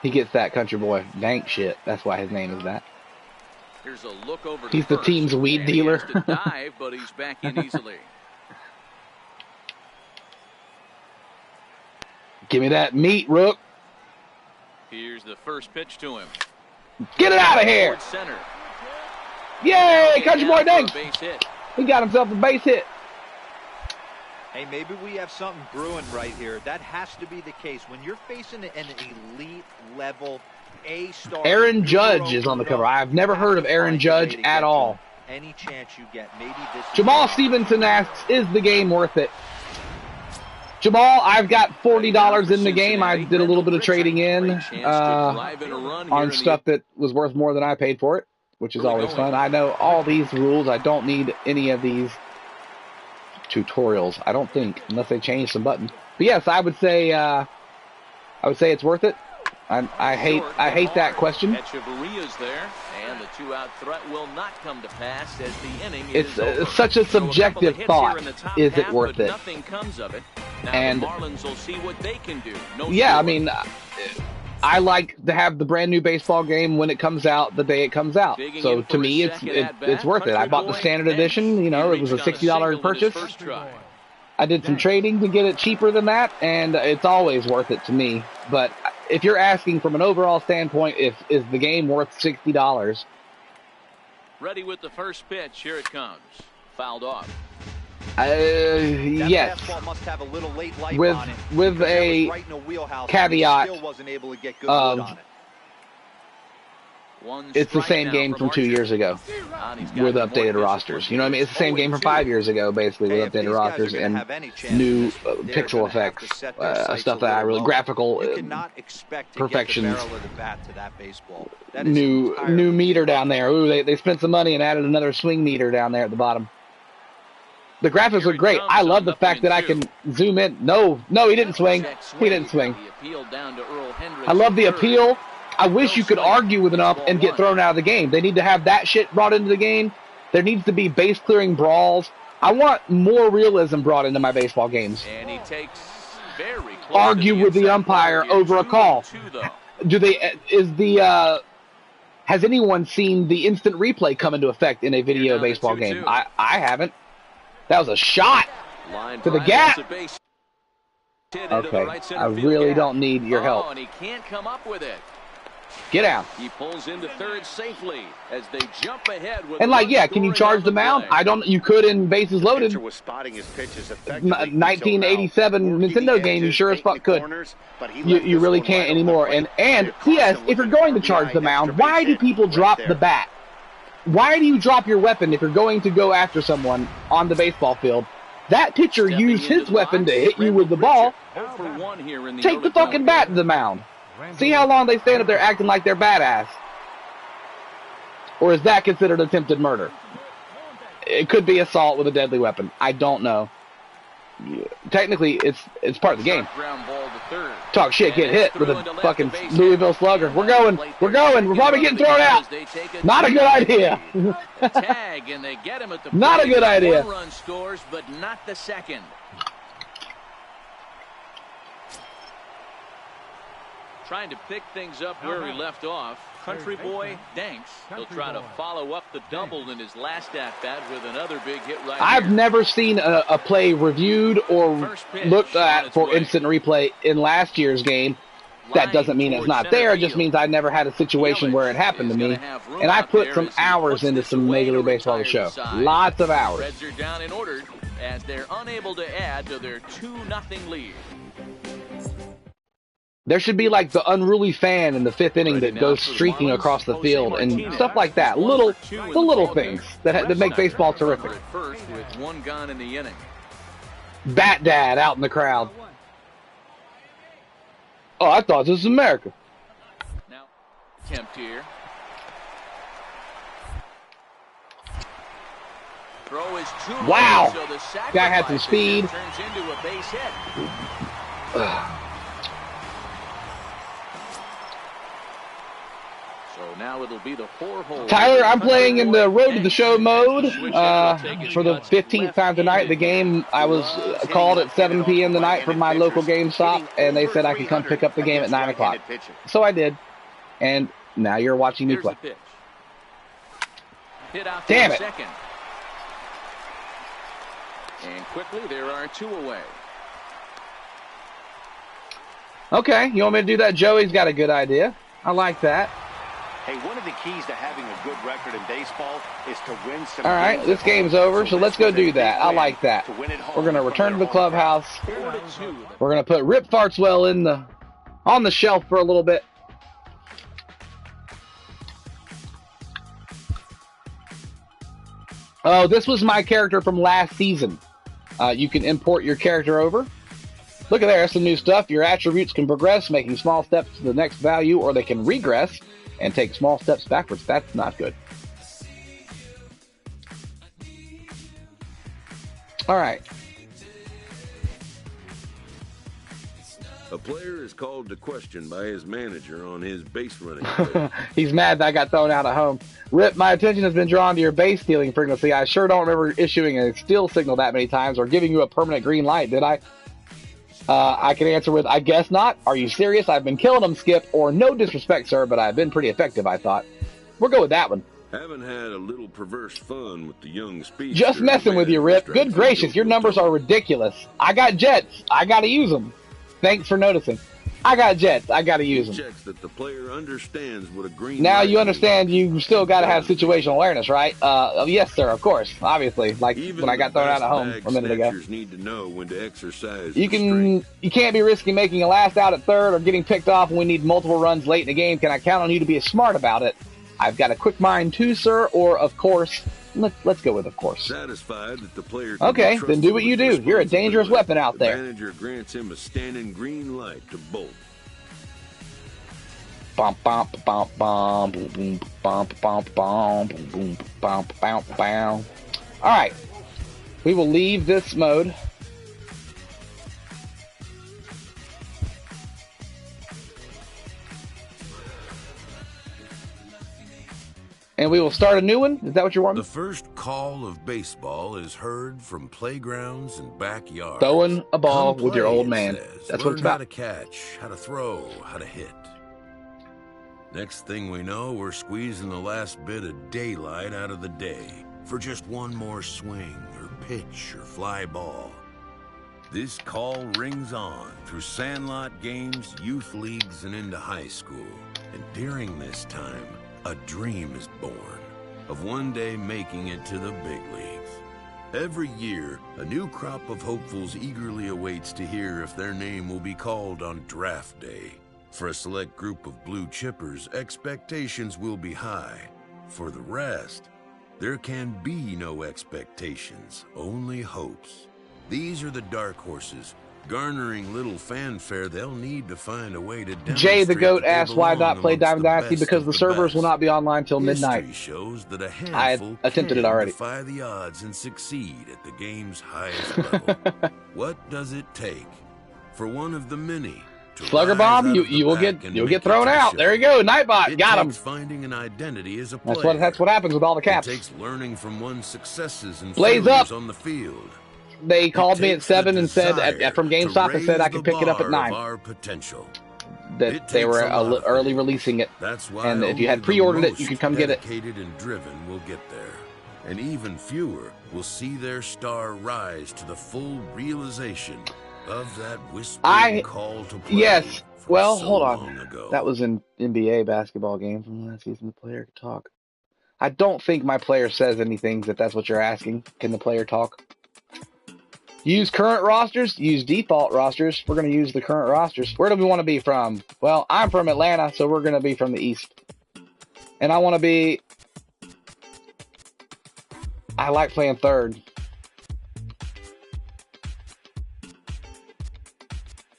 He gets that Country Boy Dank shit. That's why his name is that. Here's a look over he's the team's weed dealer. He has to dive, but he's back in easily. Give me that meat, Rook. Here's the first pitch to him. Get it out of here. Center. Yay! Country boy Danks. He got himself a base hit. Hey, maybe we have something brewing right here. That has to be the case. When you're facing an elite level A-star. Aaron Judge is on the cover. I've never heard of Aaron Judge at all. Any chance you get, maybe this. Jamal Stevenson asks, is the game worth it? Jamal, I've got $40 in the game. I did a little bit of trading in on stuff that was worth more than I paid for it, which is always fun. I know all these rules. I don't need any of these tutorials, I don't think, unless they change some buttons. But yes, I would say it's worth it. I hate that question. And the two-out threat will not come to pass as the inning is over. Such a subjective thought. Is it worth it? Nothing comes of it. Now and the Marlins will see what they can do. Yeah, I mean, I like to have the brand new baseball game when it comes out, the day it comes out. So to me, it's worth it. I bought the standard edition. You know, it was a $60 purchase. I did some trading to get it cheaper than that, and it's always worth it to me. But if you're asking from an overall standpoint, is the game worth $60? Ready with the first pitch. Here it comes. Fouled off. Yes. Must have a little late light with on it, a right in the caveat of it's the same game from 2 years ago with updated rosters. You know what I mean? It's the same game from 5 years ago, basically, with updated rosters and new pixel effects, stuff that I really graphical perfections. New meter down there. Ooh, they spent some money and added another swing meter down there at the bottom. The graphics are great. I love the fact that I can zoom in. No, he didn't swing. He didn't swing. I love the appeal. I wish you could argue with an ump and get thrown out of the game. They need to have that shit brought into the game. There needs to be base-clearing brawls. I want more realism brought into my baseball games. Argue with the umpire over a call. Has anyone seen the instant replay come into effect in a video baseball game? I haven't. That was a shot to the gap. Okay, I really don't need your help. And he can't come up with it. Get out. He pulls into third safely as they jump ahead with. And like, yeah, can you charge the mound? I don't. You could in bases loaded. 1987 Nintendo game, you sure as fuck could. You really can't anymore. And yes, if you're going to charge the mound, why do people drop the bat? Why do you drop your weapon if you're going to go after someone on the baseball field? That pitcher used his weapon to hit you with the ball. Take the fucking bat to the mound. See how long they stand up there acting like they're badass. Or is that considered attempted murder? It could be assault with a deadly weapon. I don't know. Technically, it's part of the game. Talk shit, get hit with a fucking Louisville Slugger. We're going. We're probably getting thrown out. Not a good idea. Not a good idea. Run scores, but not the second. Trying to pick things up where he left off. Country boy Danks. He'll try to follow up the double in his last at-bat with another big hit right I've here. never seen a play reviewed or looked at for instant replay in last year's game. That doesn't mean it's not there. It just means I never had a situation where it happened to me. And I put some hours into some Major League Baseball to show. Lots of hours. Reds are down in order as they're unable to add to their 2-0 lead. There should be like the unruly fan in the fifth inning that goes streaking across the field and stuff like that. The little things that make baseball terrific. First with one gone in the inning. Bat Dad out in the crowd. Oh, I thought this was America. Now, attempt here. Throw is too wow. Low, so the guy had some speed. Turns into a base hit. So now it'll be the 4-hole. Tyler, I'm playing in the Road to the Show mode for the 15th time tonight. The game, I was called at 7 p.m. tonight from my local GameStop, and they said I could come pick up the game at 9 o'clock. So I did, and now you're watching me play. Damn it. And quickly, there are 2 away. Okay, you want me to do that? Joey's got a good idea. I like that. Hey, one of the keys to having a good record in baseball is to win some. All right, this game's over, so let's go do that. I like that. We're going to return to the clubhouse. We're going to put Rip Fartswell on the shelf for a little bit. Oh, this was my character from last season. You can import your character over. Look at there, some new stuff. Your attributes can progress, making small steps to the next value, or they can regress and take small steps backwards. That's not good. All right. A player is called to question by his manager on his base running. He's mad that I got thrown out at home. Rip, my attention has been drawn to your base stealing frequency. I sure don't remember issuing a steal signal that many times or giving you a permanent green light, did I? I can answer with, I guess not. Are you serious? I've been killing them, Skip. Or no disrespect, sir, but I've been pretty effective, I thought. We'll go with that one. Haven't had a little perverse fun with the young speedster. Just messing with you, Rip. Good gracious, your numbers are ridiculous. I got jets. I got to use them. Thanks for noticing. I got jets. I got to use them. Checks that the player understands what a green now you understand you still got to have situational awareness, right? Yes, sir, of course. Obviously, like even when I got thrown out at home a minute ago. Need to know when to exercise you can't be risky making a last out at third or getting picked off when we need multiple runs late in the game. Can I count on you to be smart about it? I've got a quick mind too, sir, or of course. Let's go with of course. Satisfied that the player okay, then do what you do. You're a dangerous weapon out there. The manager grants him a standing green light to bolt. Bum bum bum bum boom boom bum bum bum boom boom bum bum bum. All right, we will leave this mode. And we will start a new one? Is that what you want? The first call of baseball is heard from playgrounds and backyards. Throwing a ball with your old man. That's what it's about. How to catch, how to throw, how to hit. Next thing we know, we're squeezing the last bit of daylight out of the day for just one more swing or pitch or fly ball. This call rings on through sandlot games, youth leagues, and into high school. And during this time, a dream is born of one day making it to the big leagues. Every year, a new crop of hopefuls eagerly awaits to hear if their name will be called on draft day. For a select group of blue chippers, expectations will be high. For the rest, there can be no expectations, only hopes. These are the dark horses, garnering little fanfare they'll need to find a way to demonstrate. Jay the Goat asks why not play Diamond Dynasty because the servers will not be online till midnight. History shows that a handful I attempted it already. Defy the odds and succeed at the game's highest level. What does it take for one of the many to Slugger Bomb? You'll get thrown out. There you go, Nightbot, got him. Finding an identity as a player. That's what happens with all the caps. It takes learning from one's successes and Blaze failures up on the field. They called me at 7 and said from GameStop and said I could pick it up at 9. Our potential. That they were early releasing it. That's why and if you had pre-ordered it, you could come get it. Dedicated and driven will get there, and even fewer will see their star rise to the full realization of that whispering call to play. Yes. Well, so hold on. That was an NBA basketball game from last season. The player could talk. I don't think my player says anything. That's what you're asking. Can the player talk? Use current rosters, use default rosters. We're going to use the current rosters. Where do we want to be from? Well, I'm from Atlanta, so we're going to be from the East. And I want to be... I like playing third.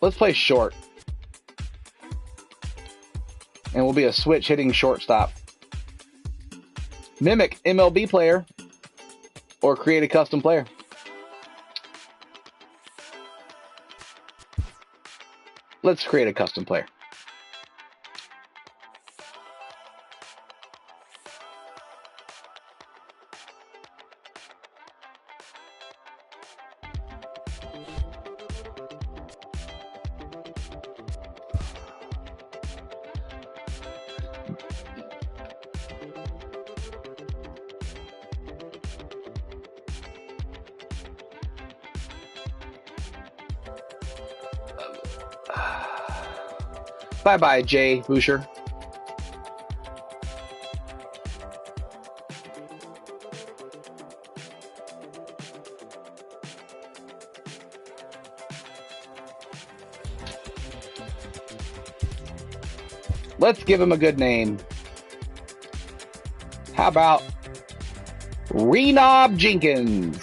Let's play short. And we'll be a switch hitting shortstop. Mimic MLB player or create a custom player. Let's create a custom player. Bye-bye, Jay Boucher. Let's give him a good name. How about Renob Jenkins?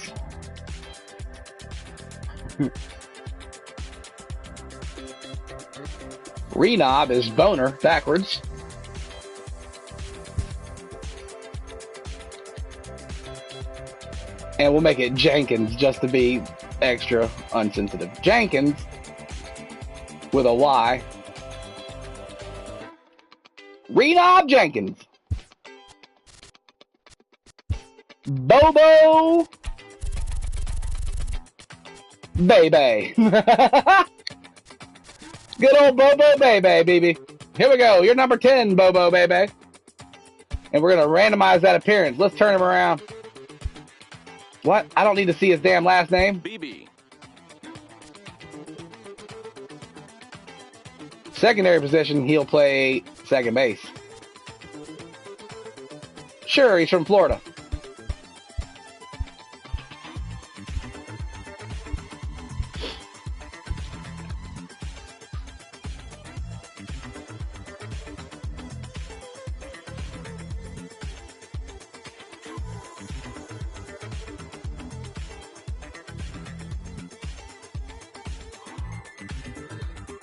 Renob is boner backwards. And we'll make it Jenkins just to be extra unsensitive. Jenkins with a Y. Renob Jenkins. Bobo Baby. Good old Bobo Baby, baby. Here we go. You're number 10, Bobo Baby. And we're going to randomize that appearance. Let's turn him around. What? I don't need to see his damn last name. BB. Secondary position, he'll play second base. Sure, he's from Florida.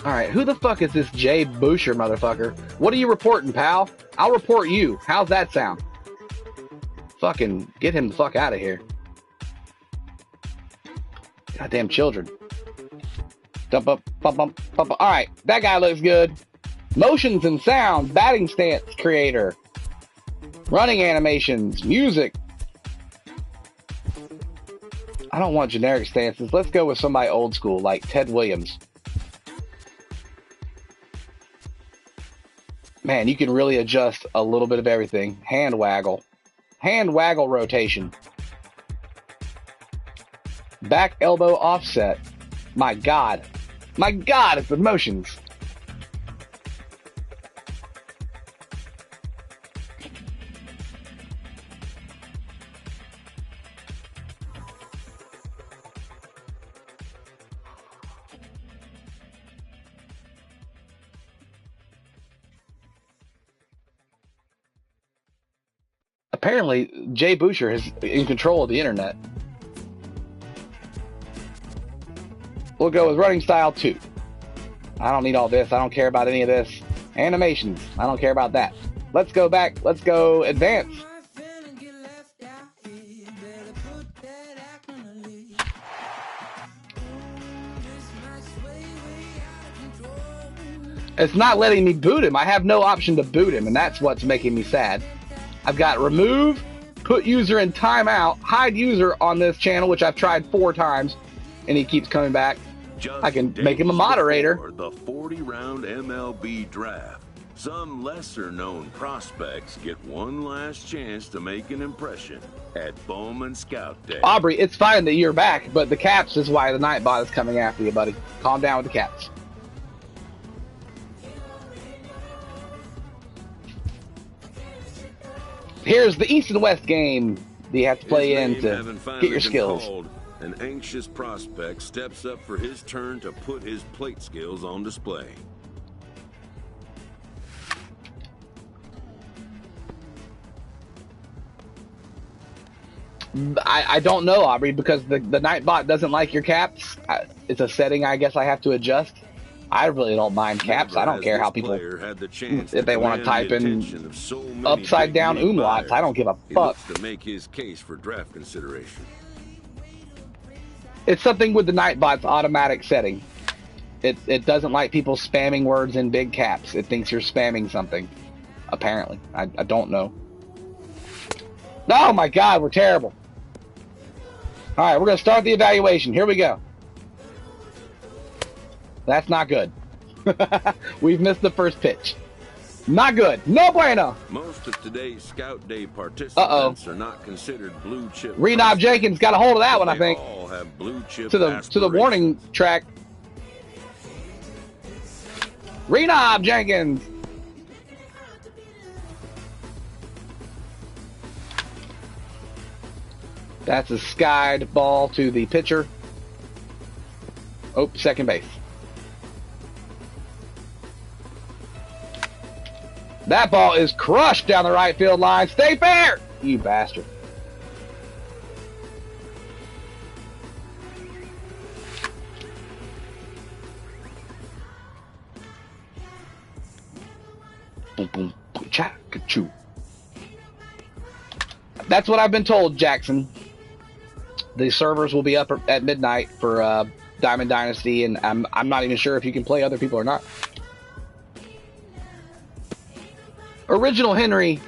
Alright, who the fuck is this Jay Boucher motherfucker? What are you reporting, pal? I'll report you. How's that sound? Fucking get him the fuck out of here. Goddamn children. Dump up, bump, bump, bump. Alright, that guy looks good. Motions and sound, batting stance creator. Running animations, music. I don't want generic stances. Let's go with somebody old school, like Ted Williams. Man, you can really adjust a little bit of everything. Hand waggle. Hand waggle rotation. Back elbow offset. My God. My God, it's the motions. Apparently, Jay Boucher is in control of the internet. We'll go with running style 2. I don't need all this. I don't care about any of this. Animations. I don't care about that. Let's go back. Let's go advance. It's not letting me boot him. I have no option to boot him, and that's what's making me sad. I've got remove, put user in timeout, hide user on this channel, which I've tried 4 times, and he keeps coming back. I can make him a moderator. The 40-round MLB draft. Some lesser-known prospects get one last chance to make an impression at Bowman Scout Day. Aubrey, it's fine that you're back, but the caps is why the Nightbot is coming after you, buddy. Calm down with the caps. Here's the East and West game that you have to play in to get your skills. Called, an anxious prospect steps up for his turn to put his plate skills on display. I don't know, Aubrey, because the Nightbot doesn't like your caps. It's a setting I guess I have to adjust. I really don't mind caps. I don't care how people, if they want to type in upside down umlauts, I don't give a fuck. To make his case for draft consideration. It's something with the Nightbot's automatic setting. It doesn't like people spamming words in big caps. It thinks you're spamming something. Apparently. I don't know. Oh my God, we're terrible. Alright, we're going to start the evaluation. Here we go. That's not good. We've missed the first pitch. Not good. No bueno. Most of today's Scout Day participants are not considered blue chip. Renob Jenkins got a hold of that one, I think. All have blue chip to the warning track. Renob Jenkins. That's a skied ball to the pitcher. Oh, second base. That ball is crushed down the right field line. Stay fair, you bastard. Boom, boom, boom, cha-ka-choo. That's what I've been told, Jackson. The servers will be up at midnight for Diamond Dynasty, and I'm not even sure if you can play other people or not. Original Henry,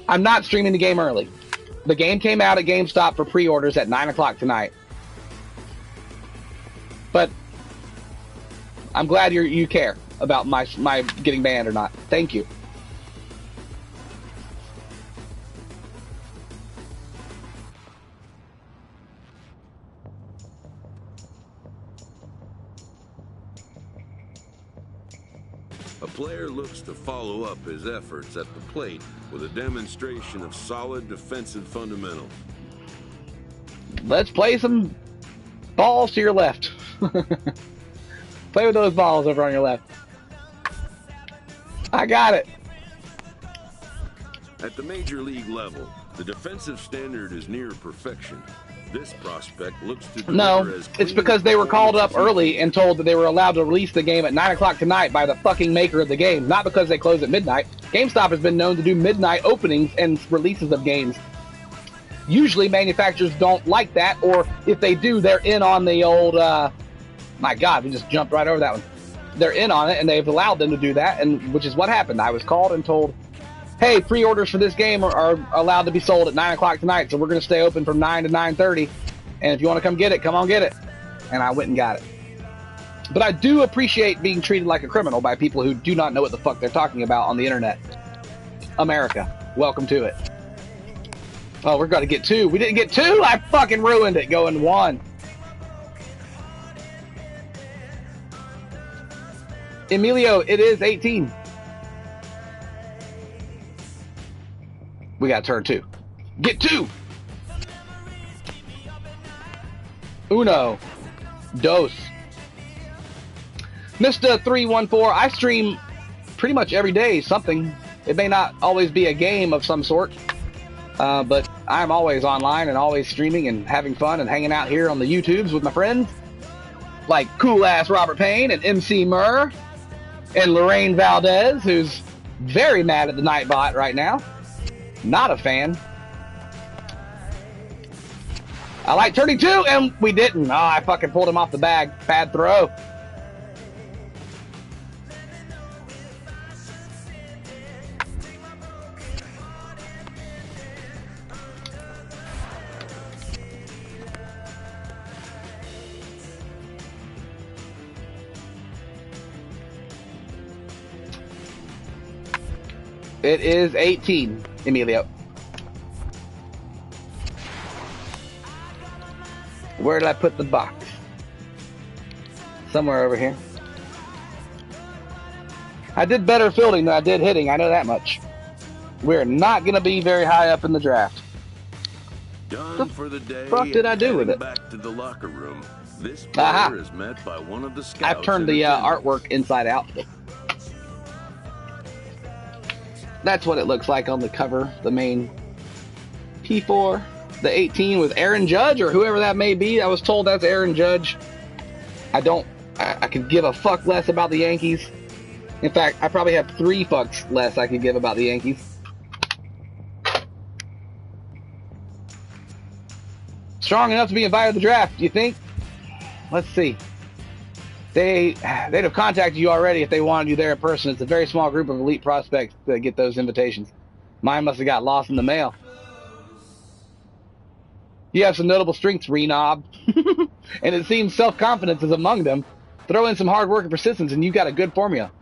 I'm not streaming the game early. The game came out at GameStop for pre-orders at 9 o'clock tonight. But I'm glad you care about my getting banned or not. Thank you. A player looks to follow up his efforts at the plate with a demonstration of solid defensive fundamentals. Let's play some balls to your left. Play with those balls over on your left. I got it. At the major league level, the defensive standard is near perfection. This prospect looks to deliver No, as it's clean because they were called up performance as early and told that they were allowed to release the game at 9 o'clock tonight by the fucking maker of the game, not because they close at midnight. GameStop has been known to do midnight openings and releases of games. Usually manufacturers don't like that, or if they do, they're in on the old, my God, we just jumped right over that one. They're in on it, and they've allowed them to do that, and which is what happened. I was called and told, hey, pre-orders for this game are allowed to be sold at 9 o'clock tonight, so we're going to stay open from 9 to 9:30, and if you want to come get it, come on get it. And I went and got it. But I do appreciate being treated like a criminal by people who do not know what the fuck they're talking about on the internet. America, welcome to it. Oh, we're going to get 2. We didn't get 2? I fucking ruined it going 1. Emilio, it is 18. We got turn 2. Get 2! Uno. Dos. Mr. 314, I stream pretty much every day something. It may not always be a game of some sort, but I'm always online and always streaming and having fun and hanging out here on the YouTubes with my friends, like cool-ass Robert Payne and MC Murr and Lorraine Valdez, who's very mad at the Nightbot right now. Not a fan. I like turning 2, and we didn't. Oh, I fucking pulled him off the bag. Bad throw. It is 18, Emilio. Where did I put the box? Somewhere over here. I did better fielding than I did hitting, I know that much. We're not going to be very high up in the draft. Done for the day. What the fuck did I do with it? Back to the locker room. This player is met by one of the scouts. I've turned the artwork inside out. That's what it looks like on the cover, the main P4. The 18 with Aaron Judge, or whoever that may be. I was told that's Aaron Judge. I could give a fuck less about the Yankees. In fact, I probably have 3 fucks less I could give about the Yankees. Strong enough to be invited to the draft, do you think? Let's see. They'd have contacted you already if they wanted you there in person. It's a very small group of elite prospects that get those invitations. Mine must have got lost in the mail. You have some notable strengths, Renob. And it seems self-confidence is among them. Throw in some hard work and persistence and you got a good formula.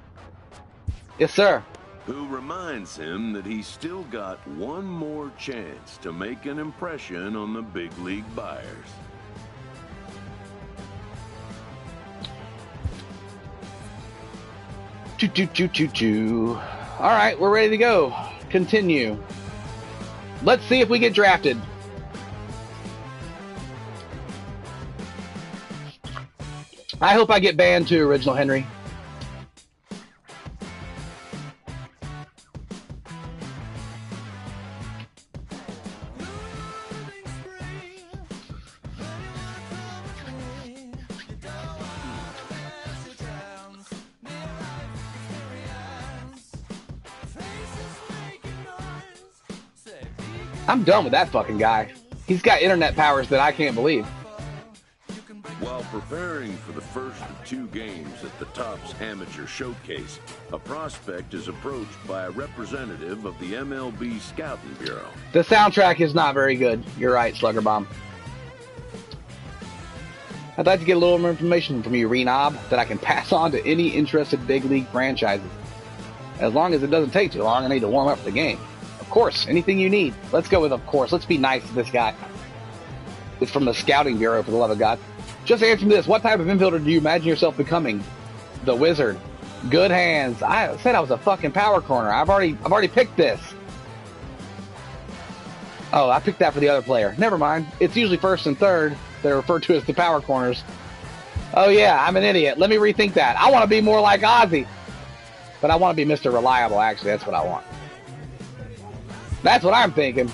Yes, sir. Who reminds him that he's still got one more chance to make an impression on the big league buyers. Choo-choo-choo-choo-choo. All right, we're ready to go. Continue. Let's see if we get drafted. I hope I get banned too, Original Henry. I'm done with that fucking guy. He's got internet powers that I can't believe. While preparing for the first of 2 games at the Topps Amateur Showcase, a prospect is approached by a representative of the MLB Scouting Bureau. The soundtrack is not very good. You're right, Slugger Bomb. I'd like to get a little more information from you, Renob, that I can pass on to any interested big league franchises. As long as it doesn't take too long, I need to warm up for the game. Of course, anything you need. Let's go with of course. Let's be nice to this guy. It's from the Scouting Bureau, for the love of God. Just answer me this. What type of infielder do you imagine yourself becoming? The Wizard. Good hands. I said I was a fucking power corner. I've already picked this. Oh, I picked that for the other player. Never mind. It's usually first and third. They're referred to as the power corners. Oh yeah, I'm an idiot. Let me rethink that. I want to be more like Ozzy. But I want to be Mr. Reliable, actually. That's what I want. That's what I'm thinking.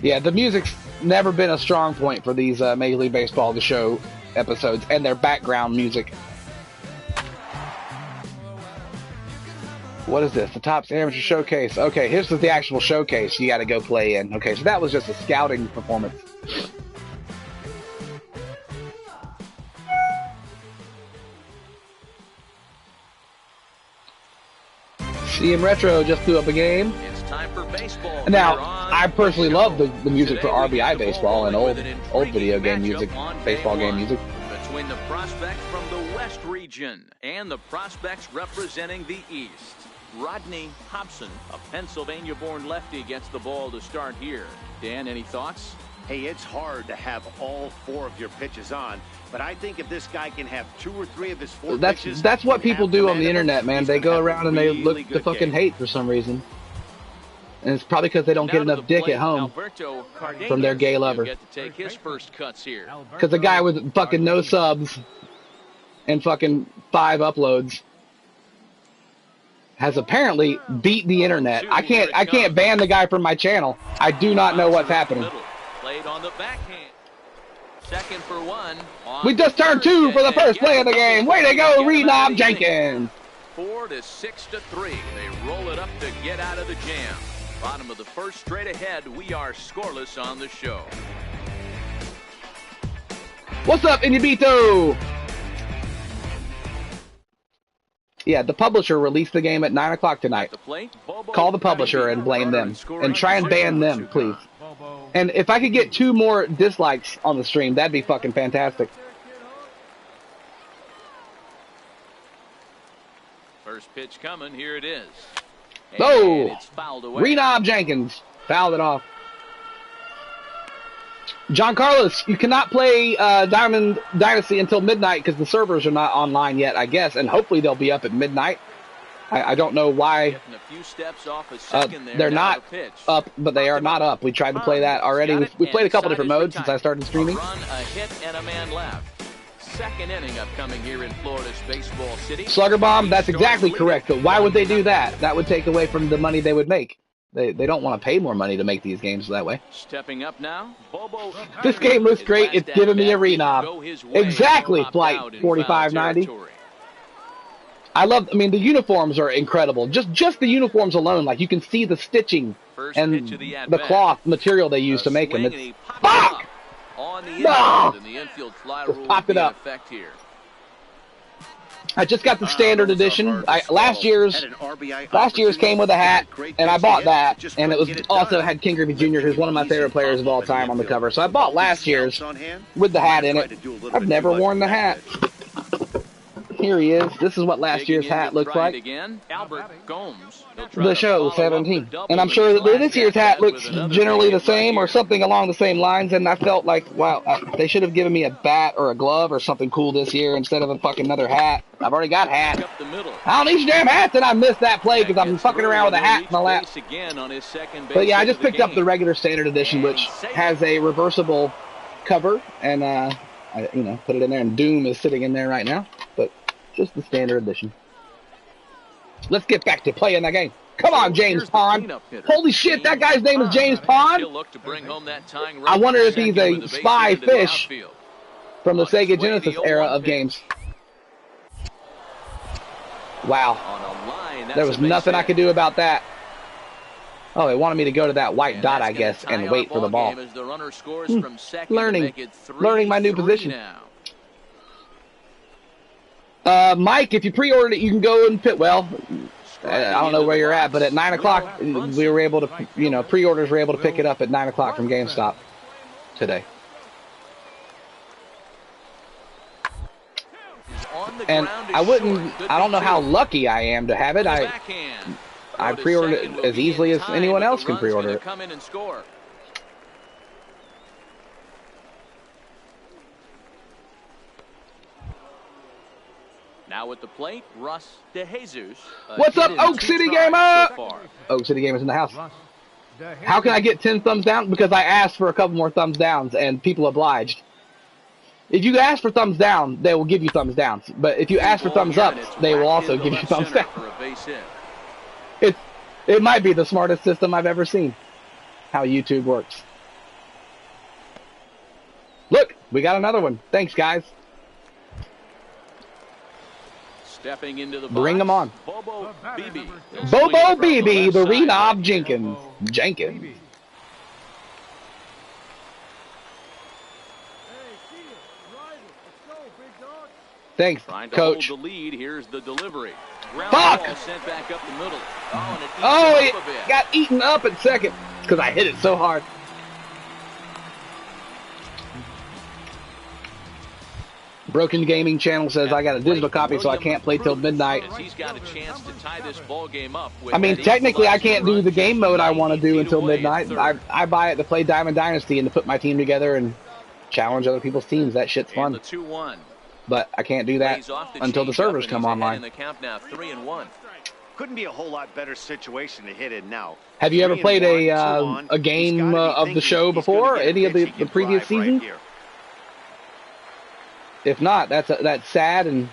Yeah, the music's never been a strong point for these Major League Baseball The Show episodes and their background music. What is this? The Topps Amateur Showcase. Okay, here's the actual showcase you got to go play in. Okay, so that was just a scouting performance. CaptNRetro just threw up a game. It's time for baseball. Now, I personally love the music for RBI baseball and old video game music, baseball game music. Between the prospects from the West region and the prospects representing the East. Rodney Hobson, a Pennsylvania-born lefty, gets the ball to start here. Dan, any thoughts? Hey, it's hard to have all 4 of your pitches on, but I think if this guy can have 2 or 3 of his 4 pitches... That's what people do on the internet, man. They go around and they look to fucking hate for some reason. And it's probably because they don't get enough dick at home from their gay lover. Because a guy with fucking no subs and fucking 5 uploads has apparently beat the internet. I can't ban the guy from my channel. I do not know what's happening. Played on the backhand. Second for 1. We just turned 2 for the first play of the game. Way to go, Renob Jenkins. 4 to 6 to 3. They roll it up to get out of the jam. Bottom of the first, straight ahead. We are scoreless on the show. What's up, Inubito? Yeah, the publisher released the game at 9 o'clock tonight. Call the publisher and blame them. And try and ban them, please. And if I could get 2 more dislikes on the stream, that'd be fucking fantastic. First pitch coming. Here it is. Oh! It's fouled away. Renob Jenkins fouled it off. John Carlos, you cannot play Diamond Dynasty until midnight because the servers are not online yet, I guess, and hopefully they'll be up at midnight. I don't know why they're not up, but they are not up. We tried to play that already. We played a couple different modes since I started streaming. Run, a hit, and a man left. Second inning upcoming here in Florida's Baseball City. Slugger Bomb, that's exactly correct, but why would they do that? That would take away from the money they would make. They don't want to pay more money to make these games that way. Stepping up now, Bobo. This game looks great. It's giving me a Renob. Exactly, Flight 4590. I mean, the uniforms are incredible. Just the uniforms alone, like you can see the stitching and the cloth material they use to make them. It's fuck! No! Just popped it up. I just got the standard edition. Last year's came with a hat, and I bought that. And it was also had King Griffey Jr., who's one of my favorite players of all time, on the cover. So I bought last year's with the hat in it. I've never worn the hat. Here he is. This is what last year's hat looks like. The show 17. And I'm sure that this year's hat looks generally the same or something along the same lines. And I felt like, wow, they should have given me a bat or a glove or something cool this year instead of a fucking another hat. I've already got hats. I don't need damn hats, and I missed that play because I'm fucking around with a hat in my lap. But yeah, I just picked up the regular standard edition, which has a reversible cover, and I put it in there, and Doom is sitting in there right now. But just the standard edition. Let's get back to playing that game. Come on, James Pond. Holy shit, that guy's name is James Pond? I wonder if he's a spy fish from the Sega Genesis era of games. Wow. There was nothing I could do about that. Oh, they wanted me to go to that white dot, I guess, and wait for the ball. Learning my new position. Mike, if you pre-ordered it, you can go and pit. Well, I don't know where you're at, but at 9 o'clock, we were able to, you know, pre-orders were able to pick it up at 9 o'clock from GameStop today. And I don't know how lucky I am to have it. I pre-ordered it as easily as anyone else can pre-order it. Now at the plate, Russ DeJesus. What's up, Oak City Gamer? Oak City Gamer's in the house. How can I get 10 thumbs down? Because I asked for a couple more thumbs downs, and people obliged. If you ask for thumbs down, they will give you thumbs downs. But if you ask for thumbs up, they will also give you thumbs down. It might be the smartest system I've ever seen. How YouTube works. Look, we got another one. Thanks, guys. Stepping into the box, bring them on. Bobo Beebe. Bobo Beebe, the Renob Jenkins. Thanks, Coach. Hold the lead. Here's the delivery. Fuck! Sent back up the middle. Oh, it got eaten up at second because I hit it so hard. Broken Gaming Channel says I got a digital copy, so I can't play till midnight. He's got a chance to tie this ball game up with I mean, technically, I can't do the game mode I want to do until midnight. I buy it to play Diamond Dynasty and to put my team together and challenge other people's teams. That shit's fun. But I can't do that until the servers come online. Couldn't be a whole lot better situation to hit in now. Have you ever played a game of the show before? Any of the previous seasons? If not, that's sad, and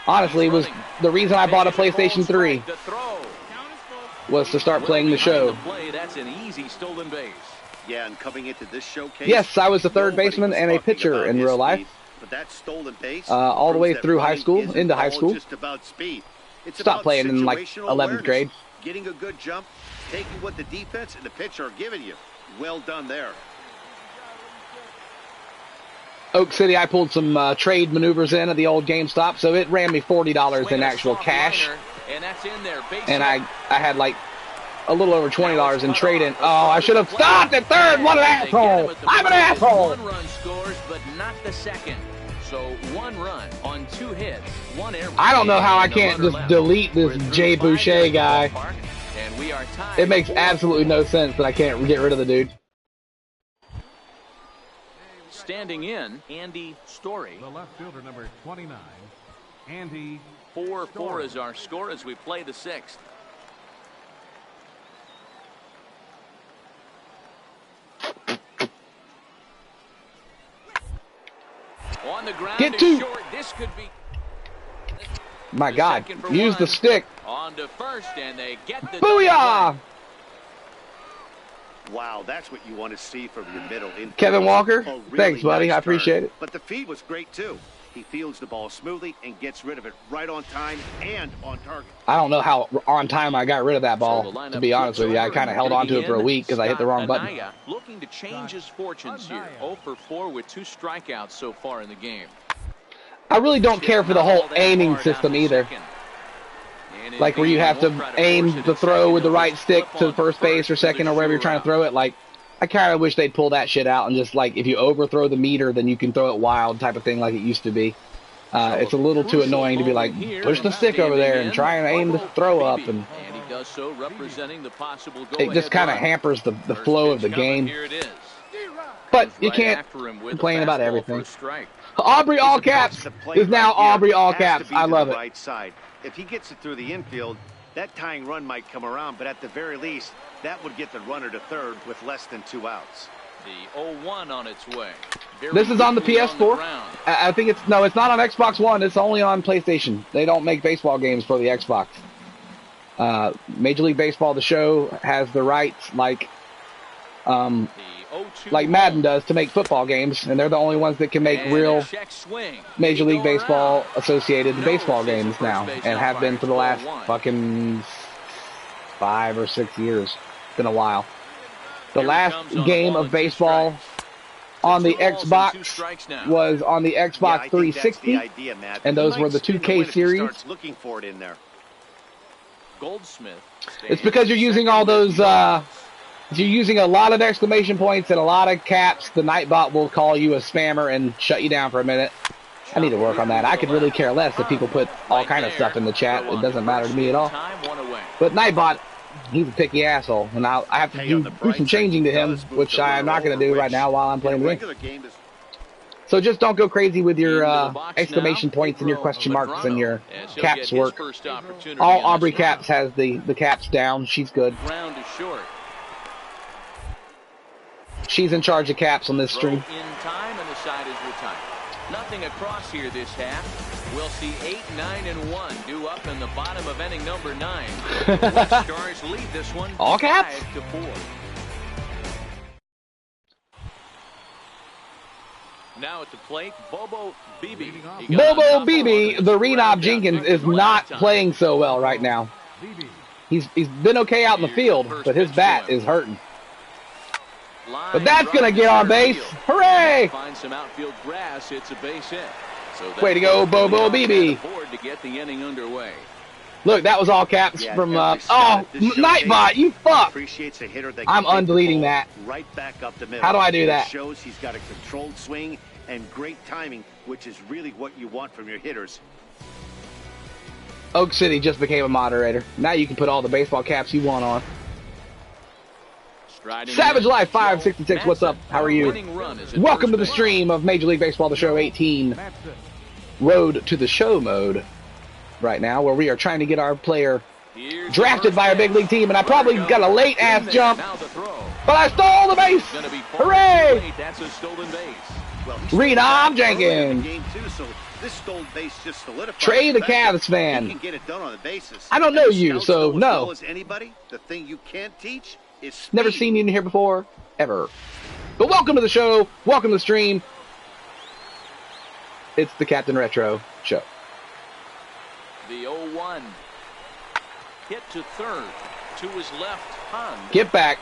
honestly was the reason I bought a PlayStation 3 was to start playing the show. That's an easy stolen base. Yeah, and coming into this showcase, yes, I was a third baseman and a pitcher in real life. But that stolen base all the way through high school, into high school. Just about speed. It's stopped playing in like 11th grade. Getting a good jump, taking what the defense and the pitcher are giving you. Well done there. Oak City, I pulled some trade maneuvers in at the old GameStop, so it ran me $40 in actual cash. And I had like a little over $20 in trade-in. Oh, I should have stopped at third. What an asshole! I'm an asshole! One run scores, but not the second. So 1 run on 2 hits, 1 error. I don't know how I can't just delete this Jay Boucher guy. It makes absolutely no sense that I can't get rid of the dude. Standing in, Andy Story. The left fielder, number 29, Andy. 4-4 is our score as we play the 6th. On the ground, get 2. Short. This could be. My God, use the stick. On to first, and they get the. Booyah! Wow, that's what you want to see from your middle infield. Kevin Walker, Really thanks, buddy. nice I appreciate it. But the feed was great, too. He fields the ball smoothly and gets rid of it right on time and on target. I don't know how on time I got rid of that ball, to be honest with you. I kind of held on to it for a week because I hit the wrong button. Looking to change his fortunes here. 0 for 4 with 2 strikeouts so far in the game. I really don't care for the whole aiming system either. Like where you have to aim the throw with the right stick to first base or second or wherever you're trying to throw it. Like, I kind of wish they'd pull that shit out and just, like, if you overthrow the meter, then you can throw it wild type of thing like it used to be. It's a little too annoying to be like, push the stick over there and try and aim the throw up. And he does so, representing the possible it just kind of hampers the flow of the game. But you can't complain about everything. Aubrey All Caps is now Aubrey All Caps. I love it. Right side. If he gets it through the infield, that tying run might come around, but at the very least, that would get the runner to third with less than 2 outs. The 0-1 on its way. This is on the PS4. I think it's not on Xbox One. It's only on PlayStation. They don't make baseball games for the Xbox. Major League Baseball, the show, has the rights like like Madden does to make football games, and they're the only ones that can make real Major League Baseball associated baseball games now, and have been for the last fucking 5 or 6 years. It's been a while. The last game of baseball on the Xbox was on the Xbox 360, and those were the 2K series. It's because you're using all those, you're using a lot of exclamation points and a lot of caps. The Nightbot will call you a spammer and shut you down for a minute. I need to work on that. I could really care less if people put all kind of stuff in the chat. It doesn't matter to me at all. But Nightbot, he's a picky asshole, and I have to do some changing to him, which I'm not going to do right now while I'm playing the game. So just don't go crazy with your exclamation points and your question marks and your caps work. All Aubrey Caps has the caps down. She's good. She's in charge of caps on this stream. Nothing across here this half. We'll see 8, 9, and 1 due up in the bottom of inning number 9. The Stars lead this one all caps 5-4. Now at the plate, Bobo Beebe. Bobo Beebe, the Renob Jenkins, is not playing so well right now. He's been okay out in the field, but his bat is hurting. But that's going to get on base. Hooray! Find some outfield grass. It's a base hit. Way to go, Bobo Beebe. To get the inning underway. Look, that was all caps from, Nightbot, you fuck! I'm undeleting that. Right back up the middle. How do I do that? It shows he's got a controlled swing and great timing, which is really what you want from your hitters. Oak City just became a moderator. Now you can put all the baseball caps you want on. Savage Life 566, what's up? How are you? Welcome to the stream of Major League Baseball, the show 18. Road to the show mode right now, where we are trying to get our player drafted by a big league team, and I probably got a late ass jump, but I stole the base. Hooray! Renob Jenkins. Trey the Cavs fan. I don't know you, so no. Never seen you in here before, ever. But welcome to the show. Welcome to the stream. It's the CaptNRetro show. The 0-1. Hit to third. To his left, Hunt. Get back.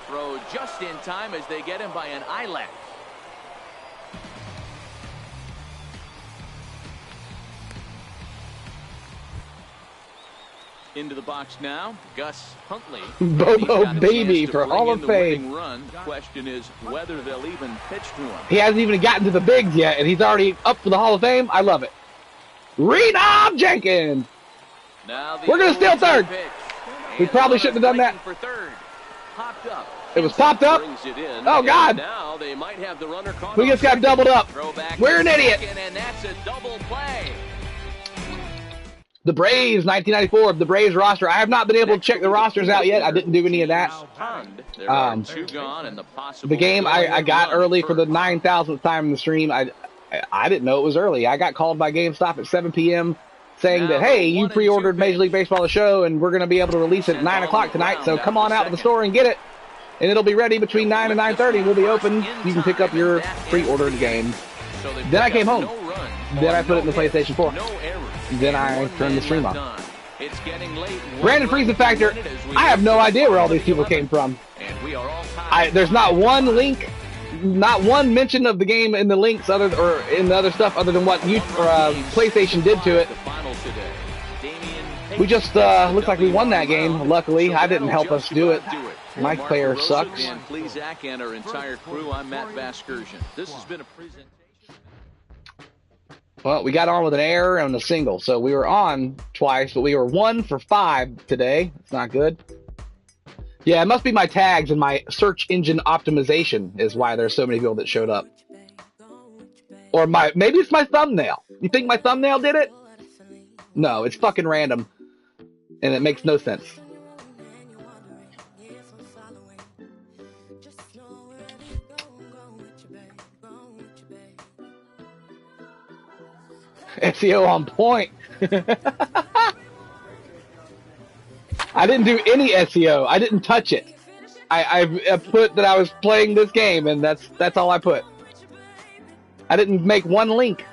Throw just in time as they get him by an eyelash. Into the box now, Gus Huntley. Bobo Baby for Hall of Fame. Run. Question is whether they'll even pitch to him. He hasn't even gotten to the bigs yet, and he's already up for the Hall of Fame. I love it. Renob Jenkins. We're going to steal third. We probably shouldn't have done that. For third. Popped up. It was popped up. Oh, God. Now they might have the runner caught. We just got doubled up. We're an idiot. And that's a double play. The Braves, 1994, the Braves roster. I have not been able to check the rosters out yet. I didn't do any of that. The game I got early for the 9,000th time in the stream. I didn't know it was early. I got called by GameStop at 7 p.m. saying that, hey, you pre-ordered Major League Baseball the show, and we're going to be able to release it at 9 o'clock tonight, so come on out to the store and get it. And it'll be ready between 9 and 9:30. We'll be open. You can pick up your pre-ordered game. Then I came home. Then I put it in the PlayStation 4. Then I turned the stream on. Brandon Friesen Factor, I have no idea where all these people came from. There's not one link, not one mention of the game in the links or in the other stuff other than what PlayStation did to it. We just looks like we won that game. Luckily, I didn't help us do it. My player sucks. And our entire crew, I'm Matt Vasgersian. This has been a presentation. Well, we got on with an error and a single, so we were on twice, but we were 1 for 5 today. It's not good. Yeah, it must be my tags and my search engine optimization is why there's so many people that showed up. Or maybe it's my thumbnail. You think my thumbnail did it? No, it's fucking random, and it makes no sense. SEO on point. I didn't do any SEO. I didn't touch it. I put that I was playing this game, and that's all I put. I didn't make one link.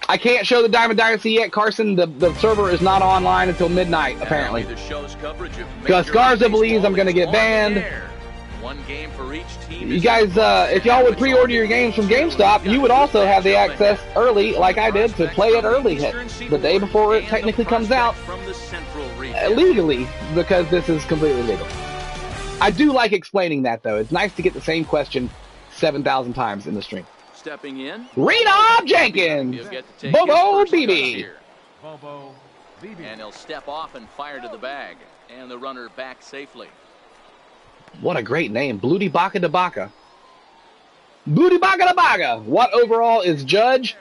I can't show the Diamond Dynasty yet, Carson. The server is not online until midnight, apparently. Because Garza believes I'm going to get banned. One game for each team. You guys, if y'all would pre-order your games from GameStop, you would also have the access early, like I did, to play it early, the day before it technically comes out, legally, because this is completely legal. I do like explaining that, though. It's nice to get the same question 7,000 times in the stream. Stepping in, Renob Jenkins, Bobo BB. And he'll step off and fire to the bag, and the runner back safely. What a great name, Bluty Baka da Baka. Bluty Baka da Baka. What overall is Judge?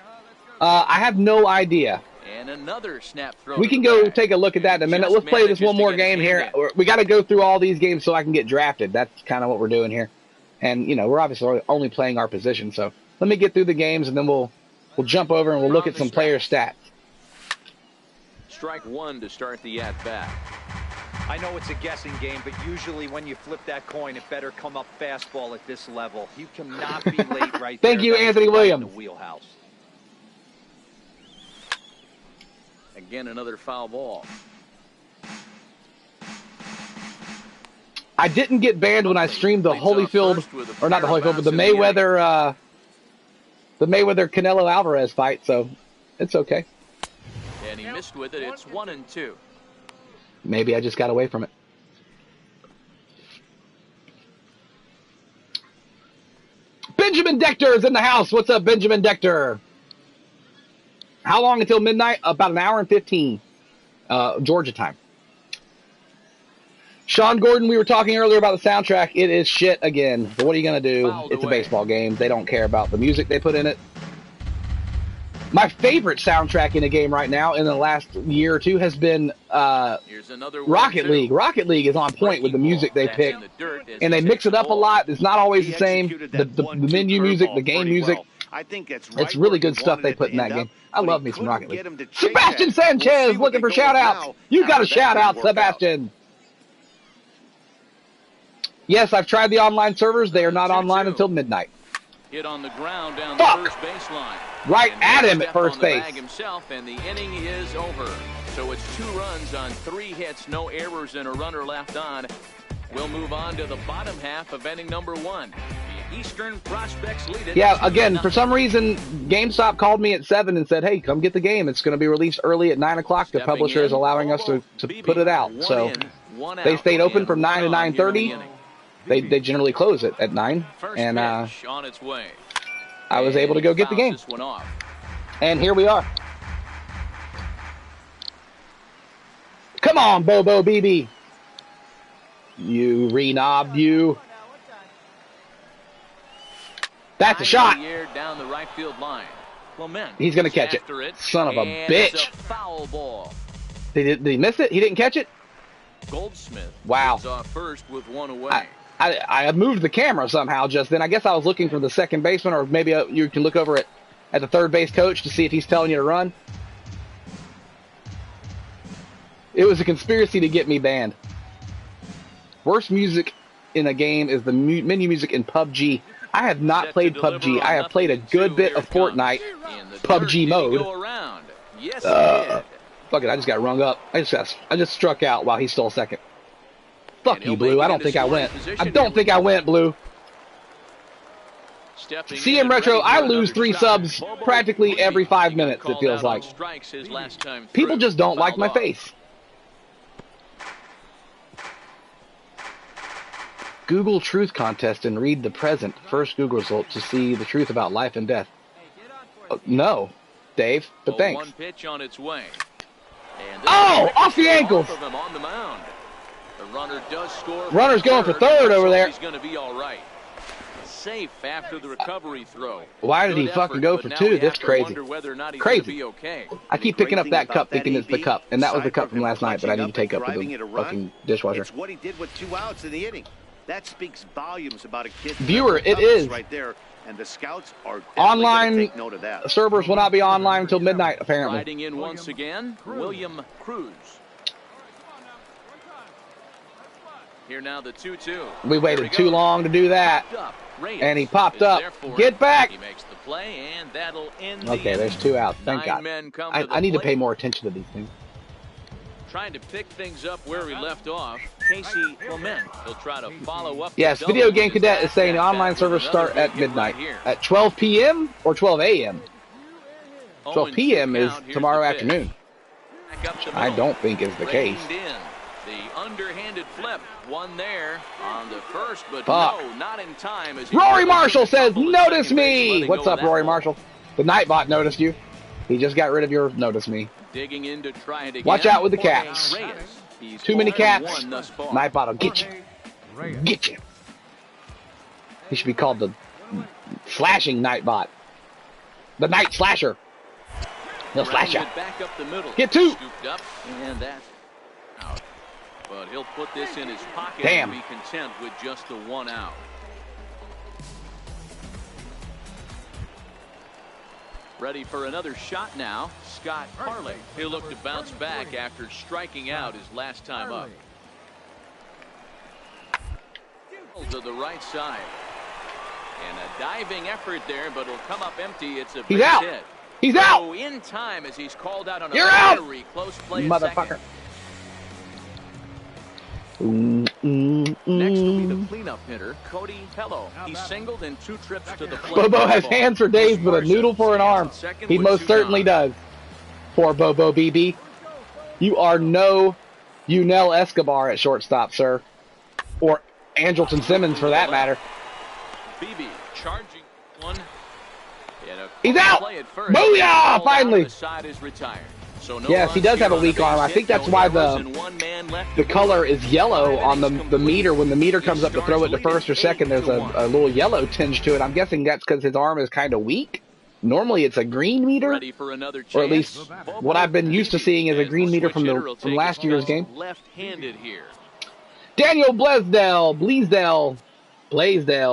I have no idea. And another snap throw. We can go take a look at that in a minute. Let's play this one more game here. We got to go through all these games so I can get drafted. That's kind of what we're doing here. And, you know, we're obviously only playing our position, so let me get through the games, and then we'll jump over and we'll look at some player stats. Strike one to start the at-bat. I know it's a guessing game, but usually when you flip that coin, it better come up fastball at this level. You cannot be late right there. Thank you, Anthony Williams. In the wheelhouse. Again, another foul ball. I didn't get banned when I streamed the Holyfield, or not the Holyfield, but the Mayweather Canelo Alvarez fight, so it's okay. And he missed with it. It's 1-2. Maybe I just got away from it. Benjamin Dector is in the house. What's up, Benjamin Dector? How long until midnight? About an hour and 15, Georgia time. Sean Gordon, we were talking earlier about the soundtrack. It is shit again. But what are you going to do? It's a baseball game. They don't care about the music they put in it. My favorite soundtrack in a game right now in the last year or two has been Rocket League. Rocket League is on point with the music they pick. And they mix it up a lot. It's not always the same. The menu music, the game music. It's really good stuff they put in that game. I love me some Rocket League. Sebastian Sanchez looking for shout-outs. You got a shout-out, Sebastian. Yes, I've tried the online servers. They are not online until midnight. Hit on the ground down the first baseline. Right at him at first base. Himself, and the inning is over. So it's 2 runs on 3 hits, no errors, and a runner left on. We'll move on to the bottom half of inning number 1. The Eastern Prospects lead it. Yeah, again, for some reason, GameStop called me at 7 and said, hey, come get the game. It's going to be released early at 9 o'clock. The publisher is allowing us to put it out. So they stayed open from 9 to 9:30. They generally close it at 9. And on its way. I was able to go get the game. And here we are. Come on, Bobo BB. You renob, you. That's a shot. Down the right field line. He's going to catch it. Son of a bitch. Foul ball. Did he miss it? He didn't catch it? Goldsmith. Wow. Off first with 1 away. I moved the camera somehow just then. I guess I was looking for the second baseman, or maybe you can look over at the third base coach to see if he's telling you to run. It was a conspiracy to get me banned. Worst music in a game is the menu music in PUBG. I have not played PUBG. I have played a good bit of Fortnite PUBG mode. Fuck it, I just got rung up. I just struck out while he stole second. Fuck you, Blue. I don't think I went. I don't think I went, Blue. CaptNRetro, I lose 3 subs practically every 5 minutes, it feels like. People just don't like my face. Google truth contest and read the present first Google result to see the truth about life and death. No, Dave, but thanks. One pitch on its way. Oh, off the ankles. The runner does score. Runner's going for third over there. He's going to be all right. Safe after the recovery throw. Why did he fucking go for 2? That's crazy. Crazy. I keep picking up that cup thinking it's the cup, and that was the cup from last night, but I need to take up with the fucking dishwasher. It's what he did with 2 outs in the inning. That speaks volumes about a kid. Viewer, it is. Right there. And the scouts are online take note of that. servers will not be online until midnight, apparently. Riding in once again, William Cruz. Here now the 2-2. We waited too long to do that. And he popped up. Get back! He makes the play, and that'll end. Okay, there's 2 out. Thank God. I need to pay more attention to these things. Trying to pick things up where we left off. Casey Clement. He'll try to follow up. Yes, Video Game Cadet is saying the online servers start at midnight. At 12 p.m. or 12 a.m.? 12 p.m. is tomorrow afternoon. I don't think is the case. The underhanded flip. One there on the first, but no, not in time. As Rory Marshall says, notice me! What's up, Rory Marshall? The Nightbot noticed you. He just got rid of your notice me. Digging in to try it again. Watch out with the caps. Too many caps. Nightbot will get you. Get you. He should be called the slashing Nightbot. The Night Slasher. He'll slash you. Get 2. Scooped up, and that's out. But he'll put this in his pocket. Damn. And be content with just the 1 out. Ready for another shot now. Scott Harley. He'll look to bounce back after striking out his last time up. To the right side. And a diving effort there, but it'll come up empty. It's a big hit. He's out. So in time as he's called out on a very close play. Motherfucker. Next will be the cleanup hitter, Cody Pello. He singled in 2 trips to the plate. Bobo has hands for days, but a noodle for an arm. He most certainly does. Poor Bobo BB. You are no Yunel Escobar at shortstop, sir. Or Andrelton Simmons, for that matter. BB charging one. He's out! Booyah! Finally! So no yes, he does have a weak arm. I think that's why the color is yellow on the meter. When the meter comes up to throw it to first or second, there's a little yellow tinge to it. I'm guessing that's because his arm is kind of weak. Normally it's a green meter, or at least what I've been used to seeing is a green meter from last year's game. Left-handed here. Daniel Blaisdell,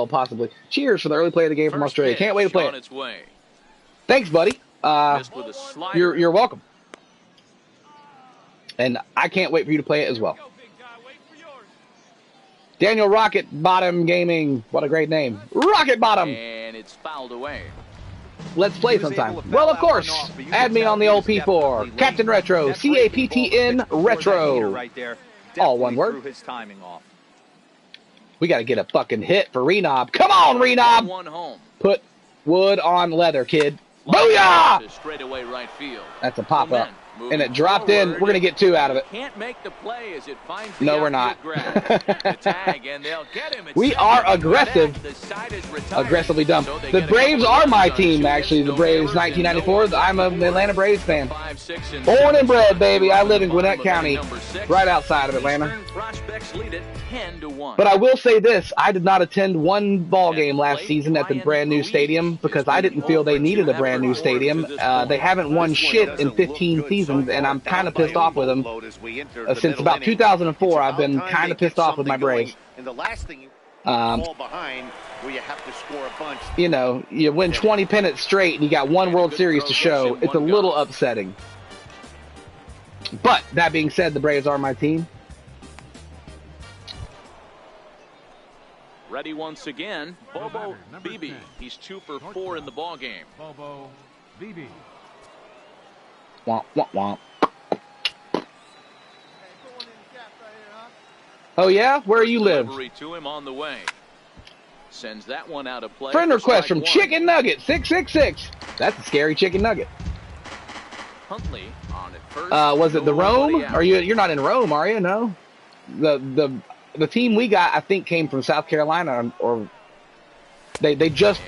possibly. Cheers for the early play of the game from Australia. Can't wait to play it. Thanks, buddy. You're welcome. And I can't wait for you to play it as well. Daniel Rocket Bottom Gaming. What a great name. Rocket Bottom. And it's fouled away. Let's play sometime. Well, of course. Add me on the old P4. CaptNRetro. CaptN Retro. All one word. We got to get a fucking hit for Renob. Come on, Renob. Put wood on leather, kid. Booyah! Straight away right field. That's a pop-up. And it dropped in. We're going to get 2 out of it. Can't make the play as it finds the no, we're not. The tag, and they'll get him. We are aggressive. Aggressively dumb. The Braves are my team, actually. The Braves, 1994. I'm an Atlanta Braves fan. 5-6 Born and bred, baby. I live in Gwinnett County, right outside of Atlanta. Prospects lead it 10-1. But I will say this. I did not attend one ball game last season at the brand new stadium because I didn't feel they needed a brand new stadium. They haven't won shit in 15 seasons. And I'm kind of pissed off with them. Since about 2004, I've been kind of pissed off with my Braves. You know, you win 20 pennants straight and you got 1 World Series to show. It's a little upsetting. But, that being said, the Braves are my team. Ready once again, Bobo BB. He's 2 for 4 in the ball game. Bobo BB. Womp, womp, womp. Oh yeah? Where you live? To him on the way. Sends that one out of play. Friend request from Chicken Nugget 666. That's a scary chicken nugget. Huntley on it first. Was it the Rome? Are you're not in Rome, are you? No. The team we got, I think, came from South Carolina, or they just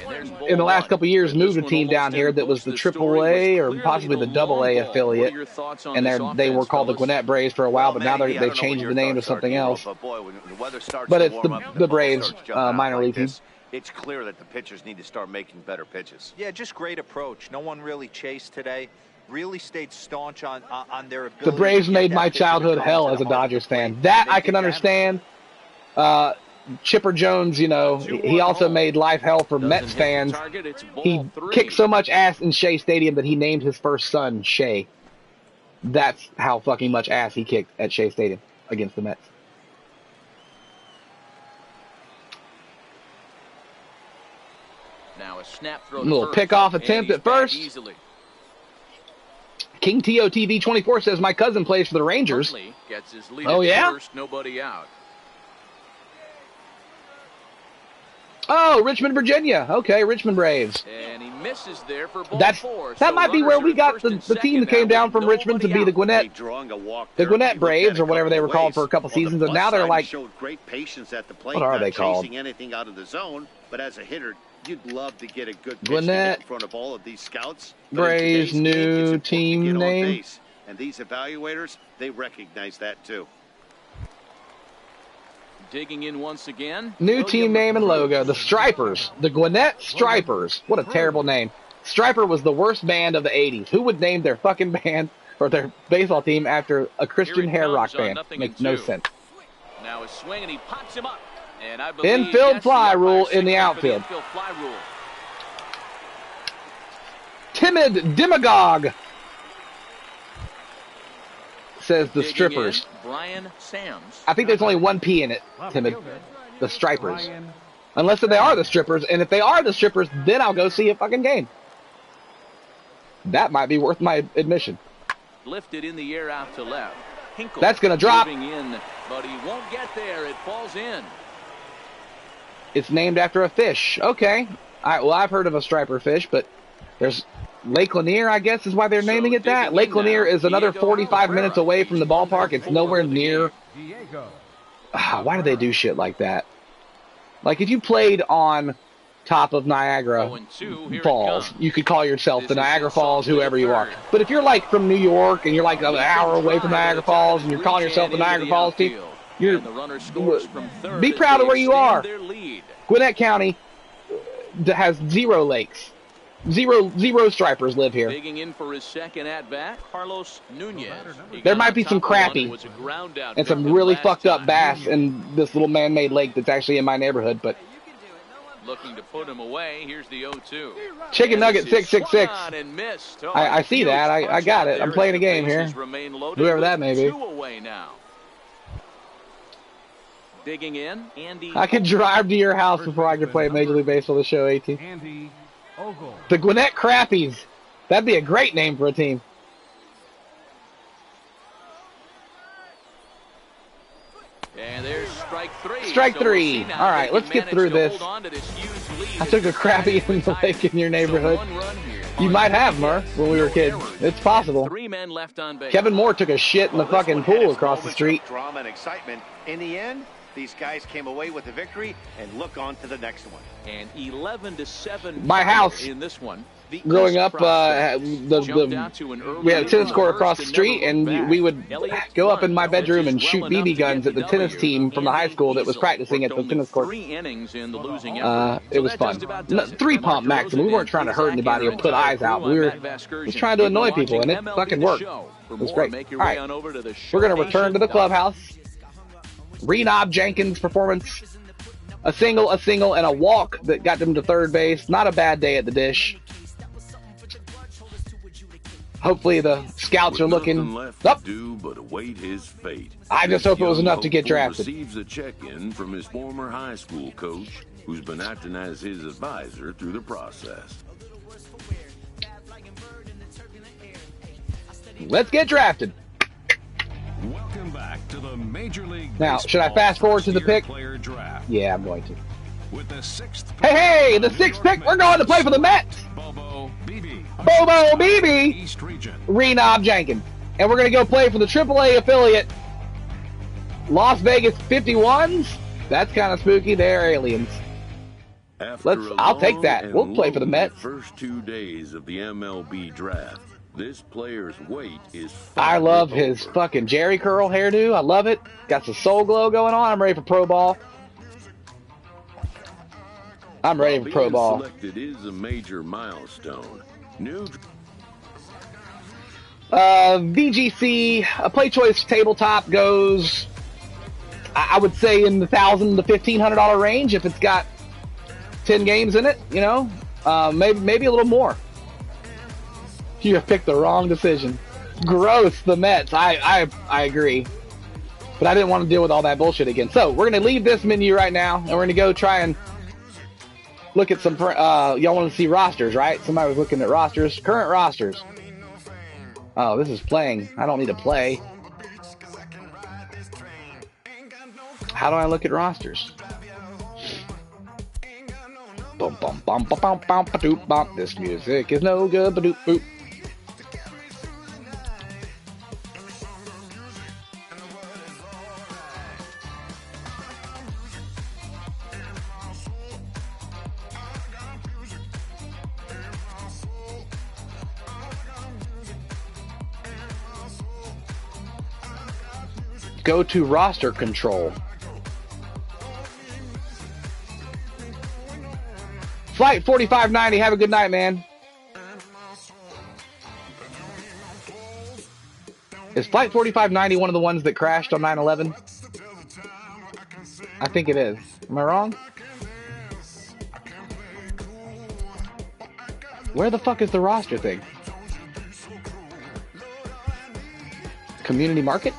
in the last couple of years moved a team down here that was the AAA or possibly the AA affiliate, and they were called the Gwinnett Braves for a while, but now they've changed the name to something else. But it's the Braves minor league team. It's clear that the pitchers need to start making better pitches. Yeah, just great approach. No one really chased today. Really stayed staunch on their ability. The Braves made my childhood hell as a Dodgers fan. That I can understand. Chipper Jones, you know, he also made life hell for Mets fans. He kicked so much ass in Shea Stadium that he named his first son Shea. That's how fucking much ass he kicked at Shea Stadium against the Mets. Now a snap throw. A little pickoff attempt at first. King TOTV 24 says my cousin plays for the Rangers. Gets his lead oh yeah. First, nobody out. Oh, Richmond, Virginia. Okay, Richmond Braves. And he misses there for ball four. That might be where we got the team that came down from Richmond to be the Gwinnett Braves or whatever they were called for a couple seasons, and now they're like, what are they called? Anything out of the zone, but as a hitter, you'd love to get a good pitch Gwinnett in front of all of these scouts. Braves new team name. And these evaluators, they recognize that too. Digging in once again. New team name and logo. The Stripers. The Gwinnett Stripers. What a terrible name. Striper was the worst band of the 80s. Who would name their fucking band or their baseball team after a Christian hair rock band? Makes no sense. Now a swing and he pops him up. And I believe, infield fly rule in the outfield. Timid demagogue, says the Strippers. Brian Sams. I think there's only one P in it, Timid. The Stripers. Unless they are the Strippers, and if they are the Strippers, then I'll go see a fucking game. That might be worth my admission. Lifted in the air out to left. Hinkle that's going to drop. In, but he won't get there. It falls in. It's named after a fish. Okay. Well, I've heard of a striper fish, but there's Lake Lanier, I guess, is why they're naming it that. Lake Lanier is another 45 minutes away from the ballpark. It's nowhere near. Why do they do shit like that? Like, if you played on top of Niagara Falls, you could call yourself the Niagara Falls, whoever you are. But if you're, like, from New York, and you're, like, an hour away from Niagara Falls, and you're calling yourself the Niagara Falls team, be proud of where you are. Gwinnett County has 0 lakes. Zero stripers live here. Digging in for his second at bat, Carlos Nunez. There might be some crappie and some really fucked up bass in this little man-made lake that's actually in my neighborhood, but looking to put him away. Here's the 0-2. Chicken Nugget 666. I see that. I got it. I'm playing a game here. Whoever that may be. Digging in, Andy. I could drive to your house before I could play Major League Baseball the show 18. Andy Ogle. The Gwinnett Crappies. That'd be a great name for a team. And there's strike 3. Strike 3. All right, let's get through this. I took a crappie in the lake in your neighborhood. You might have, Murr, when we were kids. It's possible. 3 men left on base. Kevin Moore took a shit in the fucking pool across the street. Drama and excitement. In the end, these guys came away with the victory and look on to the next one. And 11-7. My house. In this one. Growing up, we had a tennis court across the street, and we would go up in my bedroom and shoot BB guns at the tennis team from the high school that was practicing at the tennis court. It was fun. 3 pump maximum. We weren't trying to hurt anybody or put eyes out. We were just trying to annoy people, and it fucking worked. It was great. All right, we're going to return to the clubhouse. Renob Jenkins' performance. A single, and a walk that got them to third base. Not a bad day at the dish. Hopefully the scouts are looking up. But await his fate. I just hope it was enough to get drafted. Receives a check-in from his former high school coach, who's been acting as his advisor through the process. Let's get drafted. Welcome back to the Major League now, should I fast forward to the pick? Yeah, I'm going to. With the 6th hey, the 6th pick, we're going to play for the Mets. Bobo BB, East Region. Renob Jenkins. And we're going to go play for the AAA affiliate, Las Vegas 51s. That's kind of spooky. They're aliens. I'll take that. We'll play for the Mets. First 2 days of the MLB draft. This player's weight is. I love his fucking Jerry curl hairdo. I love it. Got some soul glow going on. I'm ready for pro ball. I'm ready for pro ball. Selected is a major milestone. New VGC, a play choice tabletop goes I would say in the $1,000 to $1,500 range if it's got 10 games in it, you know, maybe a little more. You have picked the wrong decision. Gross, the Mets. I agree. But I didn't want to deal with all that bullshit again. So we're going to leave this menu right now, and we're going to go try and look at some, y'all want to see rosters, right? Somebody was looking at rosters. Current rosters. Oh, this is playing. I don't need to play. How do I look at rosters? Bum bum bum bum bum bum ba-doop bum. This music is no good. Ba-doop boop. Go to roster control. Flight 4590, have a good night, man. Is Flight 4590 one of the ones that crashed on 9/11? I think it is. Am I wrong? Where the fuck is the roster thing? Community market?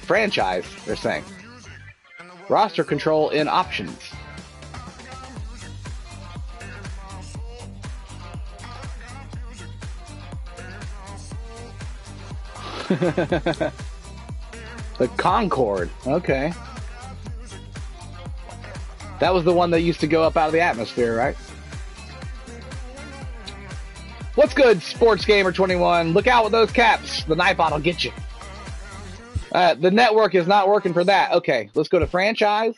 Franchise, they're saying. Roster control in options. The Concorde. Okay. That was the one that used to go up out of the atmosphere, right? What's good, Sports Gamer 21? Look out with those caps. The Nightbot will get you. The network is not working for that. Okay, let's go to franchise.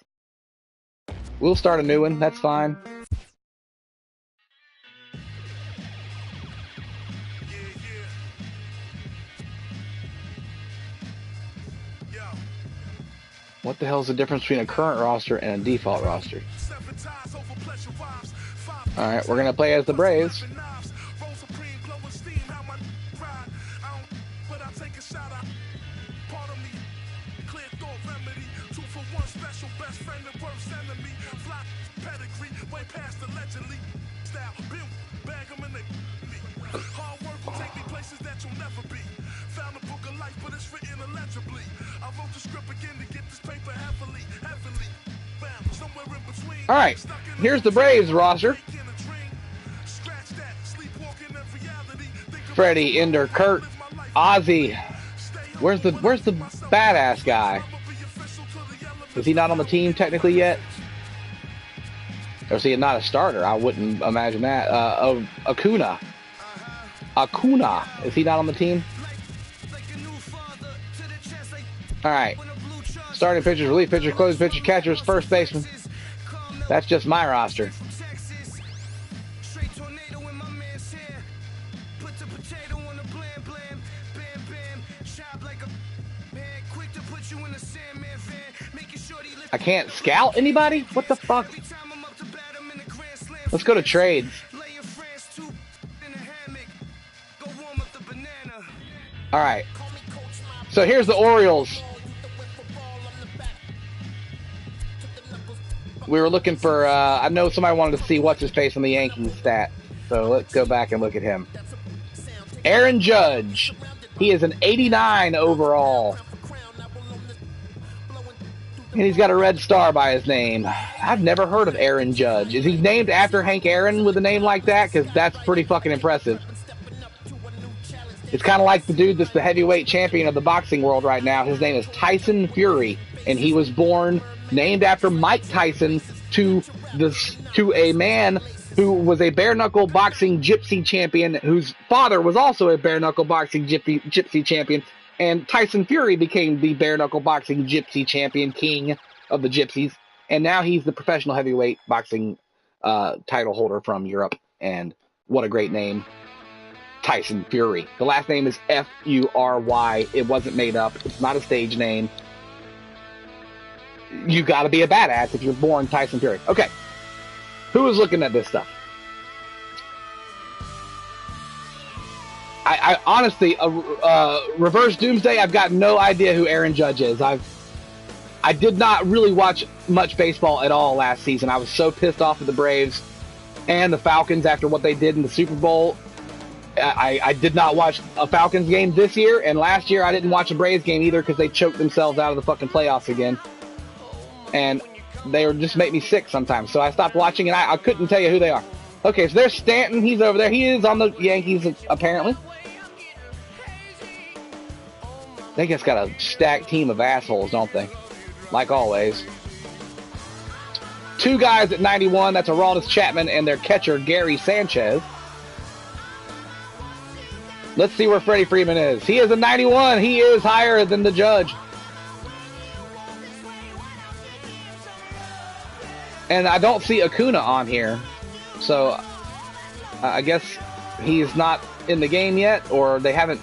We'll start a new one. That's fine. What the hell is the difference between a current roster and a default roster? Alright, we're going to play as the Braves. All right, here's the Braves roster. Freddie, Ender, Kurt, Ozzy. Where's the badass guy? Is he not on the team technically yet? Or is he not a starter? I wouldn't imagine that. Acuna. Is he not on the team? All right. Starting pitchers, relief pitchers, closing pitchers, catchers, first baseman. That's just my roster. I can't scout anybody? What the fuck? Let's go to trades. All right. So here's the Orioles. We were looking for, I know somebody wanted to see what's his face on the Yankees stat. So let's go back and look at him. Aaron Judge. He is an 89 overall. And he's got a red star by his name. I've never heard of Aaron Judge. Is he named after Hank Aaron with a name like that? Because that's pretty fucking impressive. It's kind of like the dude that's the heavyweight champion of the boxing world right now. His name is Tyson Fury. And he was born named after Mike Tyson to a man who was a bare-knuckle boxing gypsy champion, whose father was also a bare-knuckle boxing gypsy champion. And Tyson Fury became the bare-knuckle boxing gypsy champion, king of the gypsies. And now he's the professional heavyweight boxing title holder from Europe. And what a great name. Tyson Fury. The last name is F-U-R-Y. It wasn't made up. It's not a stage name. You gotta be a badass if you're born Tyson Fury. Okay. Who is looking at this stuff? I honestly, Reverse Doomsday, I've got no idea who Aaron Judge is. I did not really watch much baseball at all last season. I was so pissed off at the Braves and the Falcons after what they did in the Super Bowl. I did not watch a Falcons game this year, and last year I didn't watch a Braves game either because they choked themselves out of the fucking playoffs again. And they were just make me sick sometimes. So I stopped watching, and I couldn't tell you who they are. Okay, so there's Stanton. He's over there. He is on the Yankees, apparently. They just got a stacked team of assholes, don't they? Like always. 2 guys at 91. That's Aroldis Chapman and their catcher, Gary Sanchez. Let's see where Freddie Freeman is. He is a 91. He is higher than the judge. And I don't see Acuna on here. So I guess he's not in the game yet, or they haven't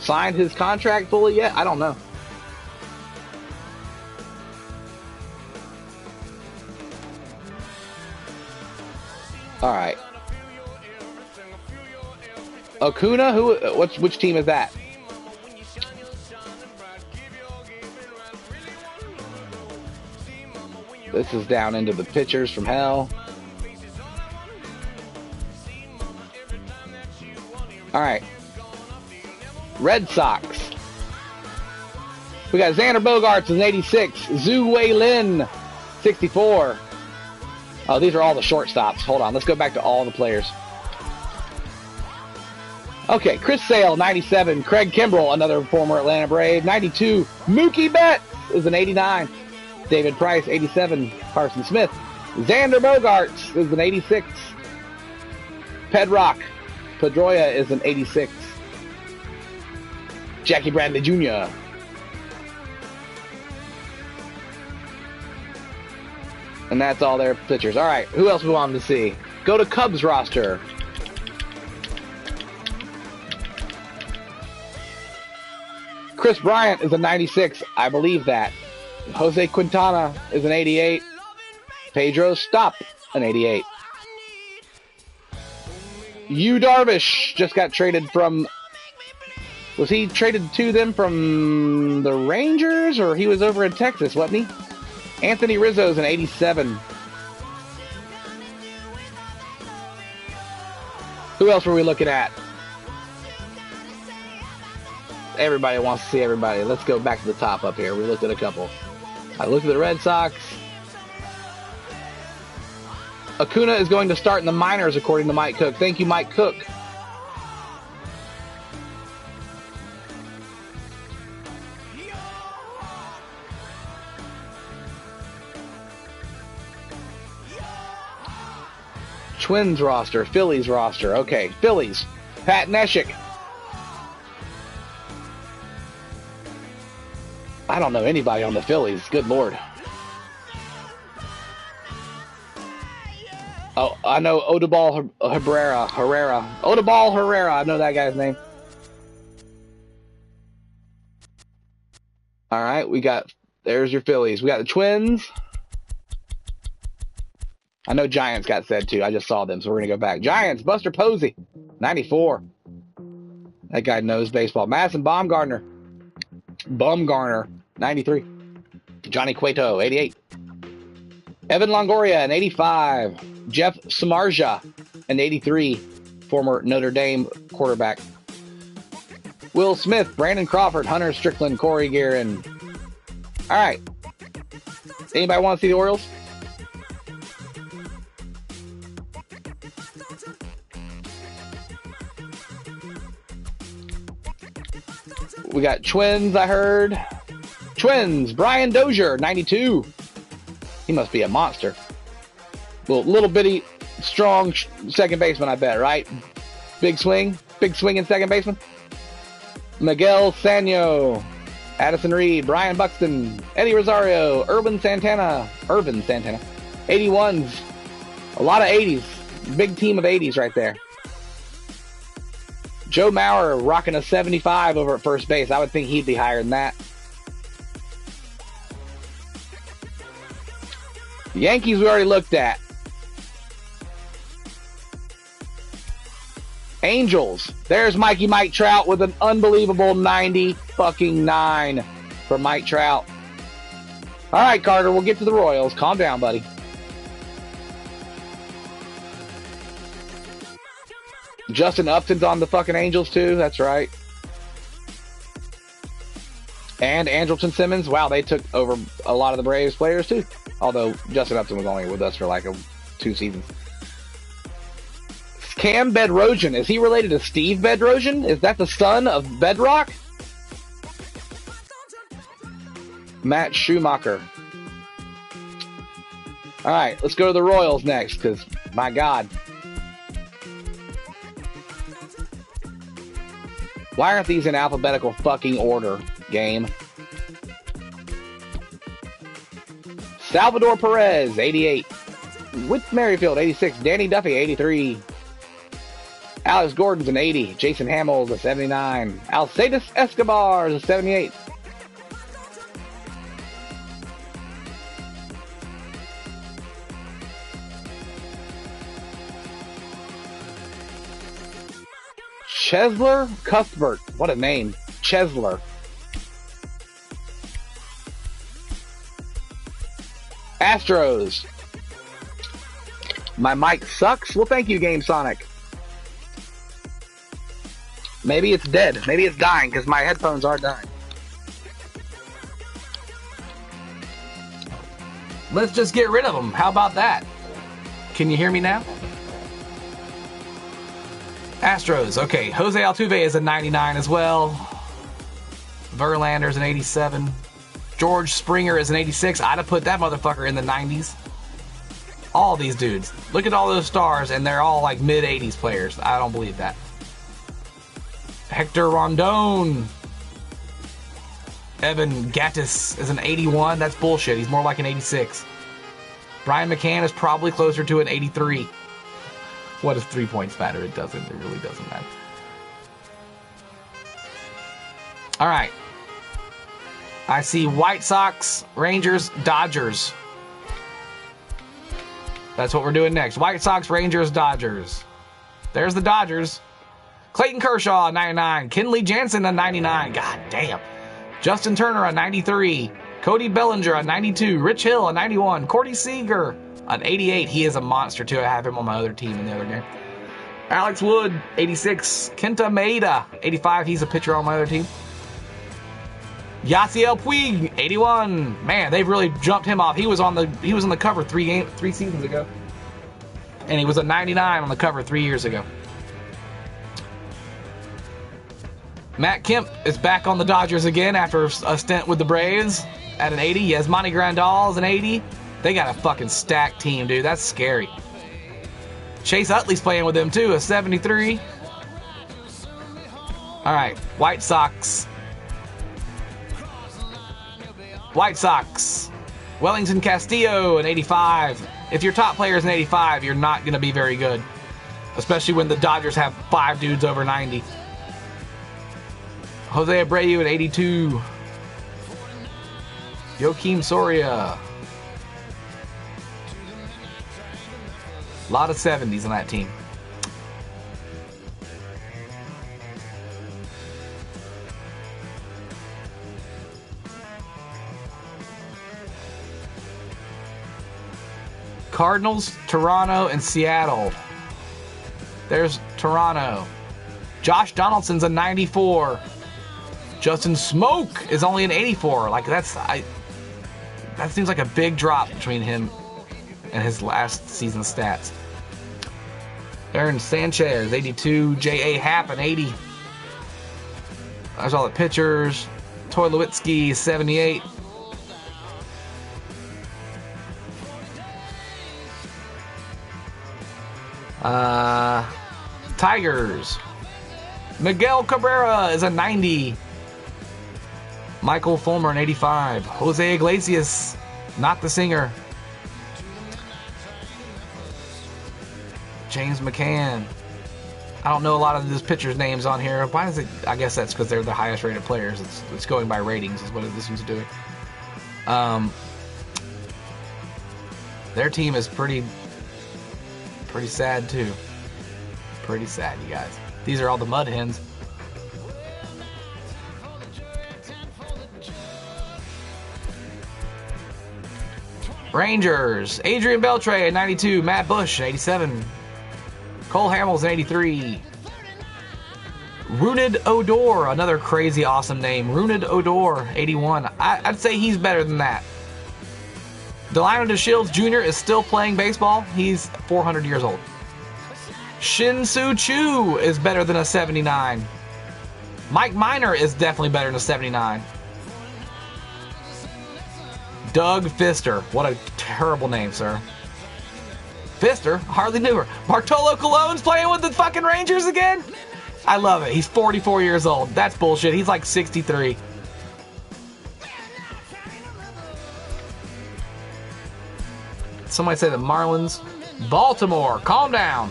signed his contract fully yet. I don't know. All right. Acuna, which team is that? This is down into the pitchers from hell. All right. Red Sox. We got Xander Bogaerts in 86. Zhu Wei Lin, 64. Oh, these are all the shortstops. Hold on. Let's go back to all the players. Okay, Chris Sale, 97. Craig Kimbrell, another former Atlanta Brave, 92. Mookie Betts is an 89. David Price, 87. Carson Smith. Xander Bogaerts is an 86. Pedrock Pedroia is an 86. Jackie Bradley Jr. And that's all their pitchers. All right, who else we want to see? Go to Cubs roster. Chris Bryant is a 96. I believe that. Jose Quintana is an 88. Pedro Stop, an 88. Yu Darvish just got traded from... Was he traded to them from the Rangers, or he was over in Texas, wasn't he? Anthony Rizzo's an 87. Who else were we looking at? Everybody wants to see everybody. Let's go back to the top up here. We looked at a couple. I looked at the Red Sox. Acuna is going to start in the minors, according to Mike Cook. Thank you, Mike Cook. Twins roster, Phillies roster. Okay, Phillies. Pat Neshek. I don't know anybody on the Phillies. Good Lord. Oh, I know Odubel Herrera. Odubel Herrera. I know that guy's name. All right, there's your Phillies. We got the Twins. I know Giants got said too. I just saw them, so we're going to go back. Giants, Buster Posey, 94. That guy knows baseball. Madison Bumgarner, 93. Johnny Cueto, 88. Evan Longoria, an 85. Jeff Samardzija, an 83. Former Notre Dame quarterback. Will Smith, Brandon Crawford, Hunter Strickland, Corey Guerin. All right. Anybody want to see the Orioles? We got Twins, I heard. Twins, Brian Dozier, 92. He must be a monster. Little bitty, strong second baseman, I bet, right? Big swinging second baseman. Miguel Sanyo, Addison Reed, Brian Buxton, Eddie Rosario, Irvin Santana. 81s. A lot of 80s. Big team of 80s right there. Joe Mauer rocking a 75 over at first base. I would think he'd be higher than that. Yankees we already looked at. Angels. There's Mike Trout with an unbelievable 90 fucking 9 for Mike Trout. All right, Carter, we'll get to the Royals. Calm down, buddy. Justin Upton's on the fucking Angels, too. That's right. And Andrelton Simmons. Wow, they took over a lot of the Braves players, too. Although Justin Upton was only with us for like 2 seasons. Cam Bedrosian. Is he related to Steve Bedrosian? Is that the son of Bedrock? Matt Schumacher. All right, let's go to the Royals next, because, my God. Why aren't these in alphabetical fucking order, game? Salvador Perez, 88. Whit Merrifield, 86. Danny Duffy, 83. Alex Gordon's an 80. Jason Hamels, a 79. Alcides Escobar is a 78. Chesler Cuthbert. What a name. Chesler. Astros. My mic sucks? Well, thank you, Game Sonic. Maybe it's dead. Maybe it's dying, because my headphones are dying. Let's just get rid of them. How about that? Can you hear me now? Astros. Okay, Jose Altuve is a 99 as well. Verlander's an 87. George Springer is an 86. I'd have put that motherfucker in the 90s. All these dudes. Look at all those stars, and they're all like mid-80s players. I don't believe that. Hector Rondon. Evan Gattis is an 81. That's bullshit. He's more like an 86. Brian McCann is probably closer to an 83. What does 3 points matter? It doesn't. It really doesn't matter. All right. I see White Sox, Rangers, Dodgers. That's what we're doing next. White Sox, Rangers, Dodgers. There's the Dodgers. Clayton Kershaw, 99. Kenley Jansen, a 99. God damn. Justin Turner, a 93. Cody Bellinger, a 92. Rich Hill, a 91. Cordy Seager, an 88. He is a monster, too. I have him on my other team in the other game. Alex Wood, 86. Kenta Maeda, 85. He's a pitcher on my other team. Yasiel Puig, 81. Man, they've really jumped him off. He was on the cover 3 seasons ago. And he was a 99 on the cover 3 years ago. Matt Kemp is back on the Dodgers again after a stint with the Braves at an 80. Yasmani Grandal is an 80. They got a fucking stacked team, dude. That's scary. Chase Utley's playing with them, too, a 73. All right, White Sox. White Sox. Wellington Castillo, an 85. If your top player is an 85, you're not going to be very good. Especially when the Dodgers have 5 dudes over 90. Jose Abreu at 82. Joakim Soria. A lot of 70s on that team. Cardinals, Toronto, and Seattle. There's Toronto. Josh Donaldson's a 94. Justin Smoke is only an 84. Like that seems like a big drop between him and his last season stats. Aaron Sanchez, 82. J.A. Happ, an 80. There's all the pitchers. Toy Lewitsky, 78. Tigers. Miguel Cabrera is a 90. Michael Fulmer, an 85. Jose Iglesias, not the singer. James McCann. I don't know a lot of these pitchers' names on here. Why is it? I guess that's because they're the highest rated players. It's going by ratings is what this is doing. Their team is pretty sad too. Pretty sad, you guys. These are all the Mud Hens. Rangers, Adrian Beltre, 92. Matt Bush, 87. Cole Hamels, 83. Runid Odor, another crazy awesome name. Runid Odor, 81. I'd say he's better than that. Delino DeShields Jr. is still playing baseball. He's 400 years old. Shin-Soo Choo is better than a 79. Mike Minor is definitely better than a 79. Doug Fister. What a terrible name, sir. Fister? Hardly knew her. Bartolo Colon's playing with the fucking Rangers again? I love it. He's 44 years old. That's bullshit. He's like 63. Somebody say the Marlins. Baltimore, calm down.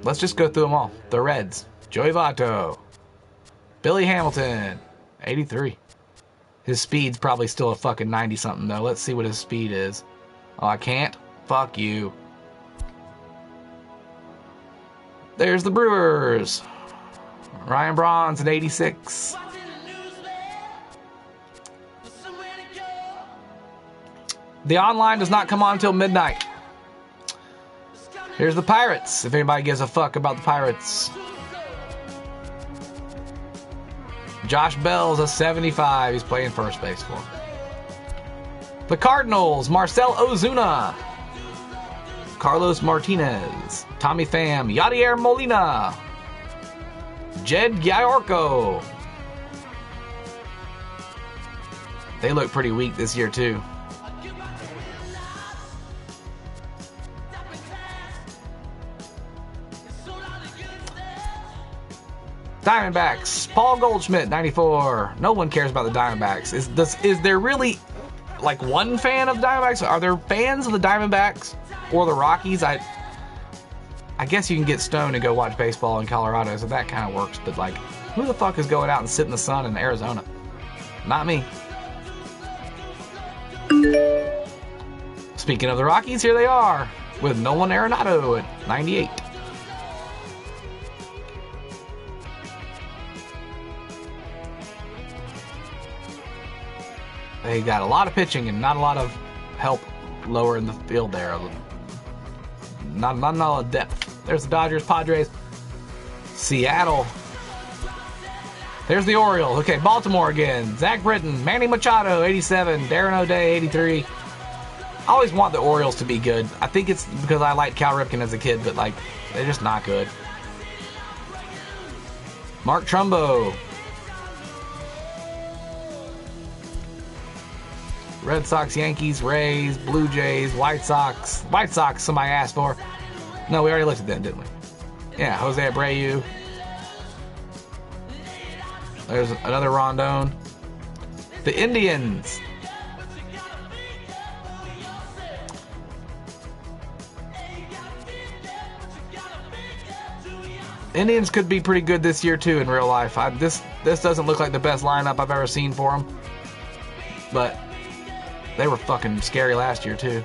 Let's just go through them all. The Reds. Joey Votto. Billy Hamilton. 83. His speed's probably still a fucking 90-something, though. Let's see what his speed is. Oh, I can't? Fuck you. There's the Brewers. Ryan Braun's at 86. The online does not come on until midnight. Here's the Pirates, if anybody gives a fuck about the Pirates. Josh Bell's a 75. He's playing first base for him. The Cardinals, Marcel Ozuna. Carlos Martinez. Tommy Pham. Yadier Molina. Jed Giorco. They look pretty weak this year, too. Diamondbacks, Paul Goldschmidt, 94. No one cares about the Diamondbacks. Is there really like one fan of Diamondbacks? Are there fans of the Diamondbacks or the Rockies? I guess you can get stoned and go watch baseball in Colorado, so that kind of works. But like, who the fuck is going out and sit in the sun in Arizona? Not me. Speaking of the Rockies, here they are with Nolan Arenado at 98. They got a lot of pitching and not a lot of help lower in the field there. Not a lot of depth. There's the Dodgers, Padres, Seattle. There's the Orioles. Okay, Baltimore again. Zach Britton, Manny Machado, 87. Darren O'Day, 83. I always want the Orioles to be good. I think it's because I liked Cal Ripken as a kid, but like, they're just not good. Mark Trumbo. Red Sox, Yankees, Rays, Blue Jays, White Sox. White Sox, somebody asked for. No, we already looked at them, didn't we? Yeah, Jose Abreu. There's another Rondon. The Indians. Indians could be pretty good this year, too, in real life. This doesn't look like the best lineup I've ever seen for them. But they were fucking scary last year, too.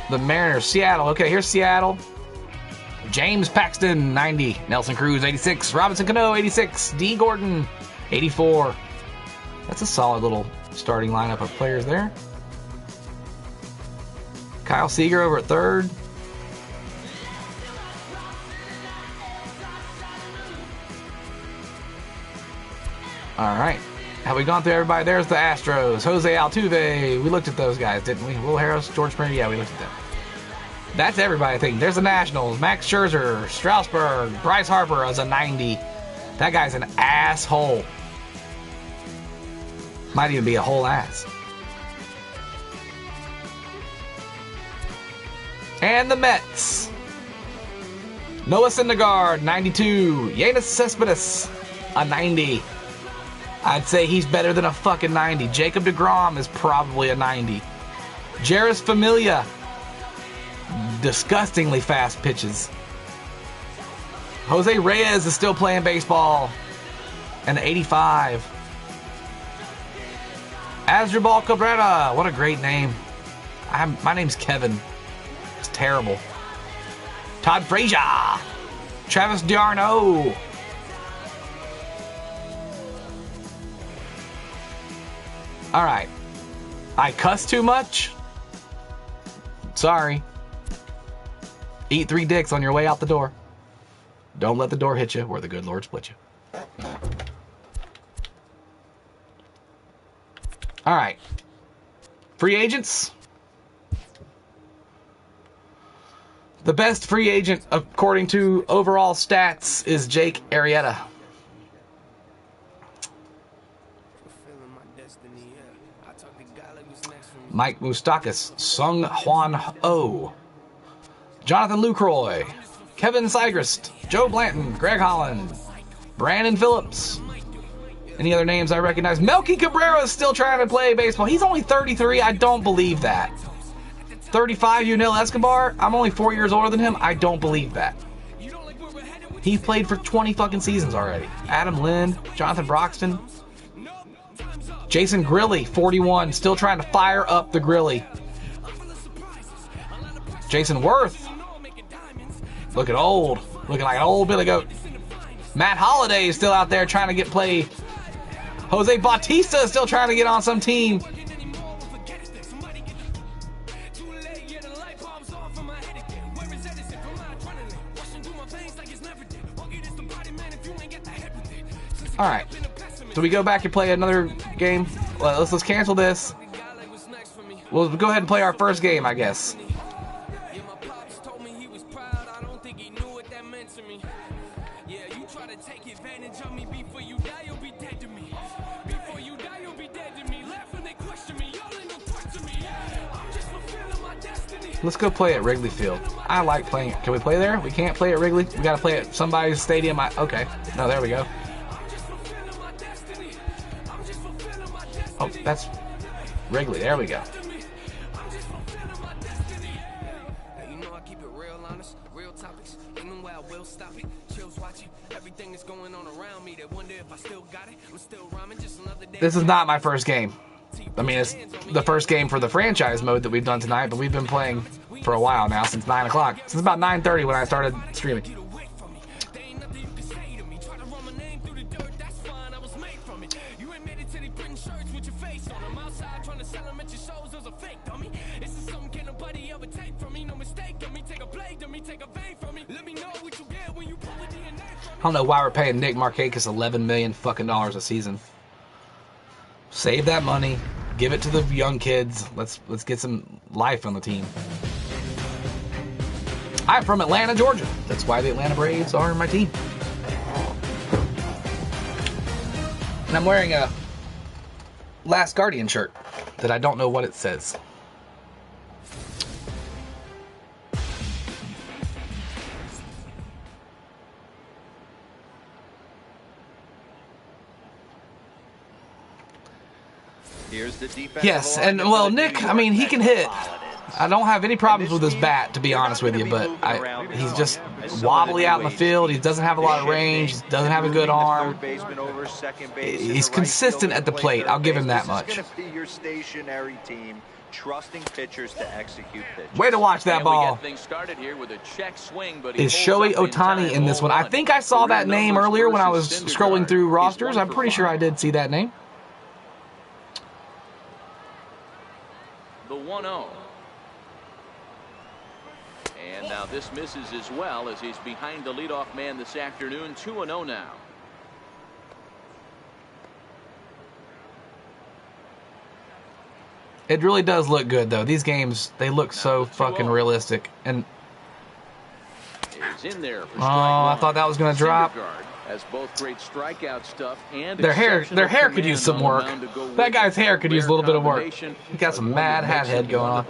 The Mariners, Seattle. Okay, here's Seattle. James Paxton, 90. Nelson Cruz, 86. Robinson Cano, 86. D. Gordon, 84. That's a solid little starting lineup of players there. Kyle Seager over at third. All right. Have we gone through everybody? There's the Astros. Jose Altuve. We looked at those guys, didn't we? Will Harris, George Springer. Yeah, we looked at them. That's everybody, I think. There's the Nationals. Max Scherzer. Strasburg. Bryce Harper as a 90. That guy's an asshole. Might even be a whole ass. And the Mets. Noah Syndergaard, 92. Yoenis Cespedes, a 90. I'd say he's better than a fucking 90. Jacob deGrom is probably a 90. Jeurys Familia. Disgustingly fast pitches. Jose Reyes is still playing baseball. An 85. Asdrubal Cabrera. What a great name. My name's Kevin. It's terrible. Todd Frazier. Travis d'Arnaud. All right. I cuss too much? Sorry. Eat 3 dicks on your way out the door. Don't let the door hit you or the good Lord split you. All right. Free agents. The best free agent, according to overall stats, is Jake Arrieta. Mike Moustakas, Sung Hwan Oh, Jonathan Lucroy, Kevin Sygrist, Joe Blanton, Greg Holland, Brandon Phillips. Any other names I recognize? Melky Cabrera is still trying to play baseball. He's only 33. I don't believe that. 35, Yunel Escobar. I'm only 4 years older than him. I don't believe that. He played for 20 fucking seasons already. Adam Lind, Jonathan Broxton. Jason Grilly, 41, still trying to fire up the Grilly. Jason Worth, looking old, looking like an old Billy Goat. Matt Holliday is still out there trying to get play. Jose Bautista is still trying to get on some team. All right. Do we go back and play another game? Well, let's cancel this. We'll go ahead and play our first game, I guess. Let's go play at Wrigley Field. I like playing it. Can we play there? We can't play at Wrigley. We got to play at somebody's stadium. Okay. No, there we go. Oh, that's Wrigley. There we go. This is not my first game. I mean, it's the first game for the franchise mode that we've done tonight, but we've been playing for a while now, since 9 o'clock. Since about 9:30 when I started streaming. I don't know why we're paying Nick Markakis $11 million fucking dollars a season. Save that money, give it to the young kids. Let's get some life on the team. I'm from Atlanta, Georgia. That's why the Atlanta Braves are my team. And I'm wearing a Last Guardian shirt that I don't know what it says. Yes, and well, Nick, I mean, he can hit. I don't have any problems with his bat, to be honest with you, but he's just wobbly out in the field. He doesn't have a lot of range. He doesn't have a good arm. He's consistent at the plate. I'll give him that much. Trusting pitchers to execute pitches. Way to watch that ball. Is Shohei Ohtani in this one? I think I saw that name earlier when I was scrolling through rosters. I'm pretty sure I did see that name. The 1-0. And now this misses as well as he's behind the leadoff man this afternoon. 2-0 now. It really does look good, though. These games, they look so fucking realistic. And is in there for I thought that was going to drop. Has both great strikeout stuff and their hair could use some work. That guy's hair could use a little bit of work. He got some mad hat head going on.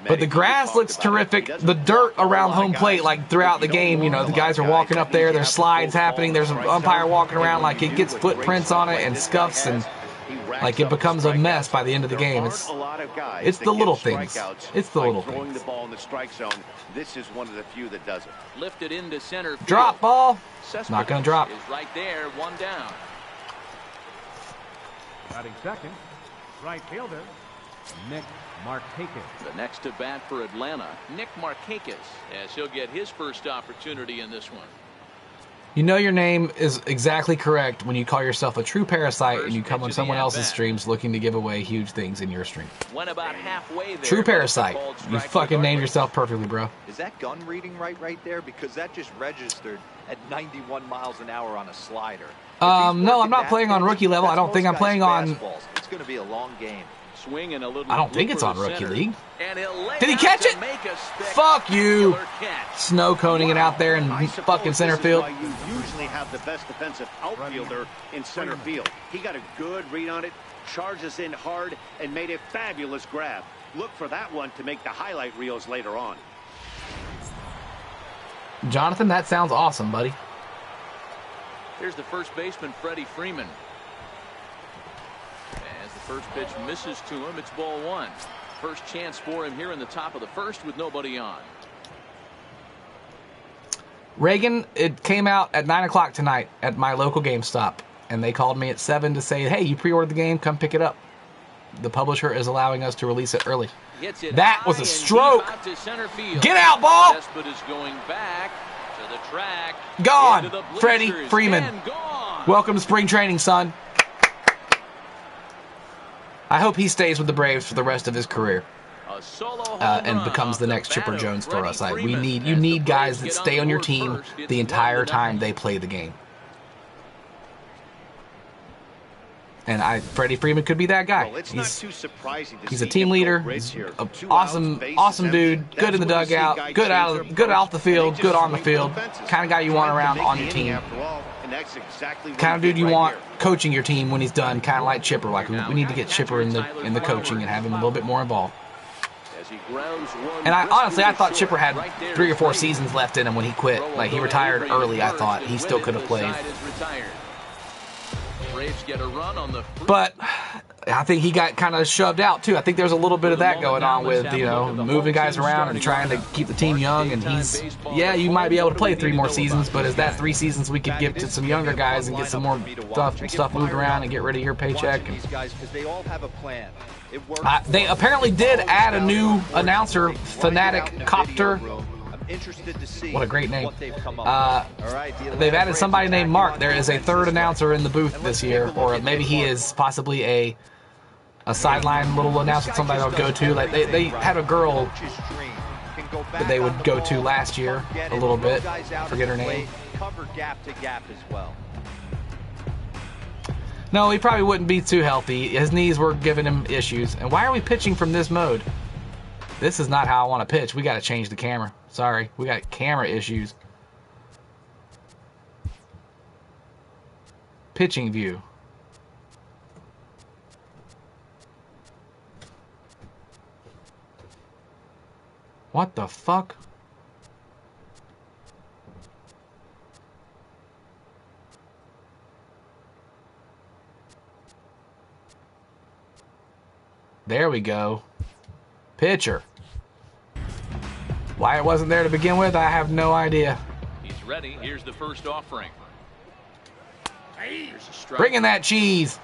But the grass looks terrific. The dirt around home plate, like throughout the game, you know, the guys are walking up there. There's slides happening. There's an umpire walking around, like it gets footprints on it and scuffs, and like it becomes a mess by the end of the game. It's the little things. It's the little things. This is one of the few that does it. Lifted into center field. Drop ball. Not going to drop. Is right there, one down. Batting second, right fielder, Nick Markakis. The next to bat for Atlanta, Nick Markakis, as he'll get his first opportunity in this one. You know your name is exactly correct when you call yourself a true parasite and you come on someone else's streams looking to give away huge things in your stream. Went about halfway there. True parasite. You fucking named yourself perfectly, bro. Is that gun reading right there? Because that just registered at 91 miles an hour on a slider. No, I'm not playing on rookie level. I don't think I'm playing on... It's going to be a long game. Swinging a little. I don't think it's on Rookie League. Did he catch it? Fuck you. Snow coning it out there in fucking center field. You usually have the best defensive outfielder in center field. He got a good read on it, charges in hard, and made a fabulous grab. Look for that one to make the highlight reels later on. Jonathan, that sounds awesome, buddy. Here's the first baseman, Freddie Freeman. As the first pitch misses to him, it's ball one. First chance for him here in the top of the first with nobody on. Reagan, it came out at 9 o'clock tonight at my local GameStop, and they called me at 7 to say, hey, you pre-ordered the game, come pick it up. The publisher is allowing us to release it early. That was a stroke. Get out, ball. Is going back to the track. Gone. Freddie Freeman. Welcome to spring training, son. I hope he stays with the Braves for the rest of his career and becomes the next Chipper Jones for us. You need guys that stay on your team the entire time they play the game. And Freddie Freeman could be that guy. He's a team leader. He's an awesome dude. Good in the dugout. Good off the field. Good on the field. Kind of guy you want around on your team. Kind of dude you want coaching your team when he's done. Kind of like Chipper. Like we need to get Chipper in the coaching and have him a little bit more involved. And I thought Chipper had 3 or 4 seasons left in him when he quit. Like he retired early. I thought he still could have played. But I think he got kind of shoved out too. I think there's a little bit of that going on with, moving guys around and trying to keep the team young. And you might be able to play 3 more seasons, but is that 3 seasons we could give to some younger guys and get some more stuff moved around and get rid of your paycheck? They apparently did add a new announcer, Fanatic Copter. What a great name. They've added somebody named Mark. There is a 3rd announcer in the booth this year, or maybe he is possibly a sideline little announcer, somebody they'll go to. Like they had a girl that they would go to last year a little bit. Forget her name. No, he probably wouldn't be too healthy. His knees were giving him issues. And why are we pitching from this mode? This is not how I want to pitch. We got to change the camera. Sorry, we got camera issues. Pitching view. What the fuck? There we go. Pitcher. Why it wasn't there to begin with, I have no idea. He's ready. Here's the first offering. Bring in that cheese.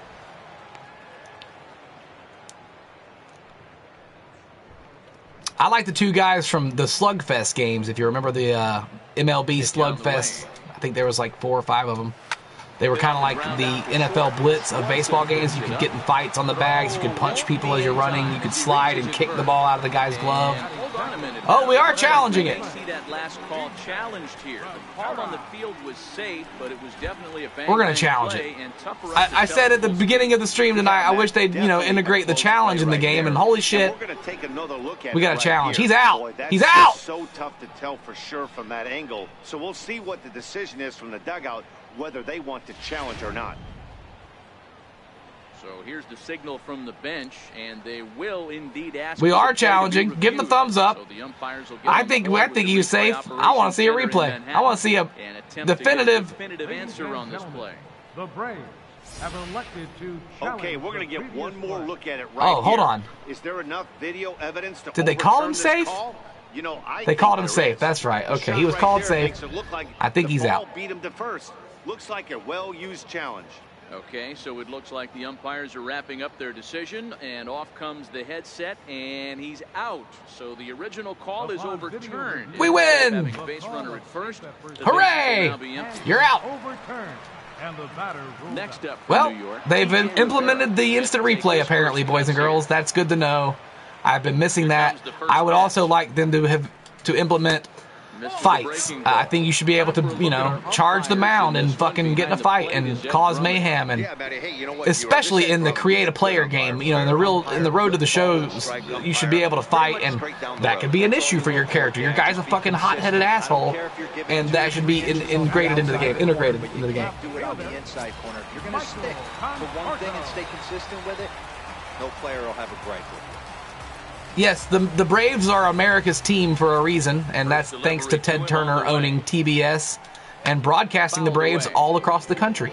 I like the 2 guys from the Slugfest games. If you remember the MLB Slugfest, I think there was like 4 or 5 of them. They were kind of like the NFL Blitz of baseball games. You could get in fights on the bags. You could punch people as you're running. You could slide and kick the ball out of the guy's glove. Oh, we are challenging it. See that last call challenged here. The call on the field was safe, but it was definitely a bang. We're going to challenge it. I said at the beginning of the stream tonight, I wish they'd, integrate the challenge in the game, and holy shit, we got a challenge. He's out. He's out. It's so tough to tell for sure from that angle. So we'll see what the decision is from the dugout, whether they want to challenge or not. So here's the signal from the bench, and they will indeed ask. We are challenging. Give him the thumbs up. So the umpires will I think he was safe. I want to see a replay. I want to see a definitive answer on this play. The Braves have elected to challenge. Okay, we're going to get one more look at it right here. Hold on. Is there enough video evidence to Did they call him safe? They called him safe. Is. That's right. Okay, he was called safe. Like I think he's out. Beat him to first. Looks like a well-used challenge. Okay, so it looks like the umpires are wrapping up their decision, and off comes the headset, and he's out. So the original call is overturned. We win! Having a base runner at first. Hooray! You're out. Overturned. And the batter Next up from Well, New York, they've implemented the instant replay apparently, boys and girls. That's good to know. I've been missing that. I would also like them to implement fights. I think you should be able to, you know, charge the mound and fucking get in a fight and cause mayhem, and especially in the create a player game, you know, in the road to the shows, you should be able to fight, and that could be an issue for your character. Your guy's a fucking hot-headed asshole, and that should be integrated into the game. Do it on the inside corner. If you're going to stick to one thing and stay consistent with it, no player will have a gripe with it. Yes, the Braves are America's team for a reason, and that's thanks to Ted Turner owning TBS and broadcasting the Braves all across the country.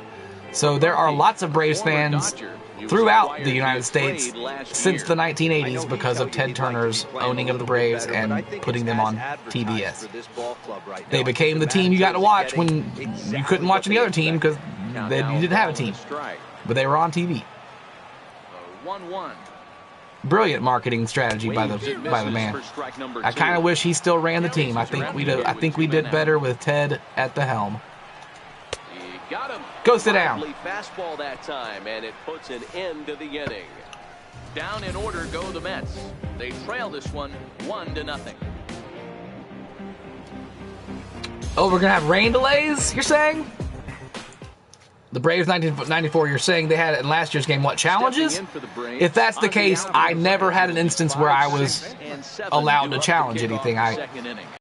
So there are lots of Braves fans throughout the United States since the 1980s because of Ted Turner's owning of the Braves and putting them on TBS. They became the team you got to watch when you couldn't watch any other team because you didn't have a team, but they were on TV. 1-1. Brilliant marketing strategy by the man. I kind of wish he still ran the team. I think we did better with Ted at the helm. Go sit down. Fastball that time, and it puts an end to the inning. Down in order go the Mets. They trail this one 1-0. Oh, we're gonna have rain delays, you're saying? The Braves 1994, you're saying they had it in last year's game, what, challenges? If that's the case, I never had an instance where I was allowed to challenge anything.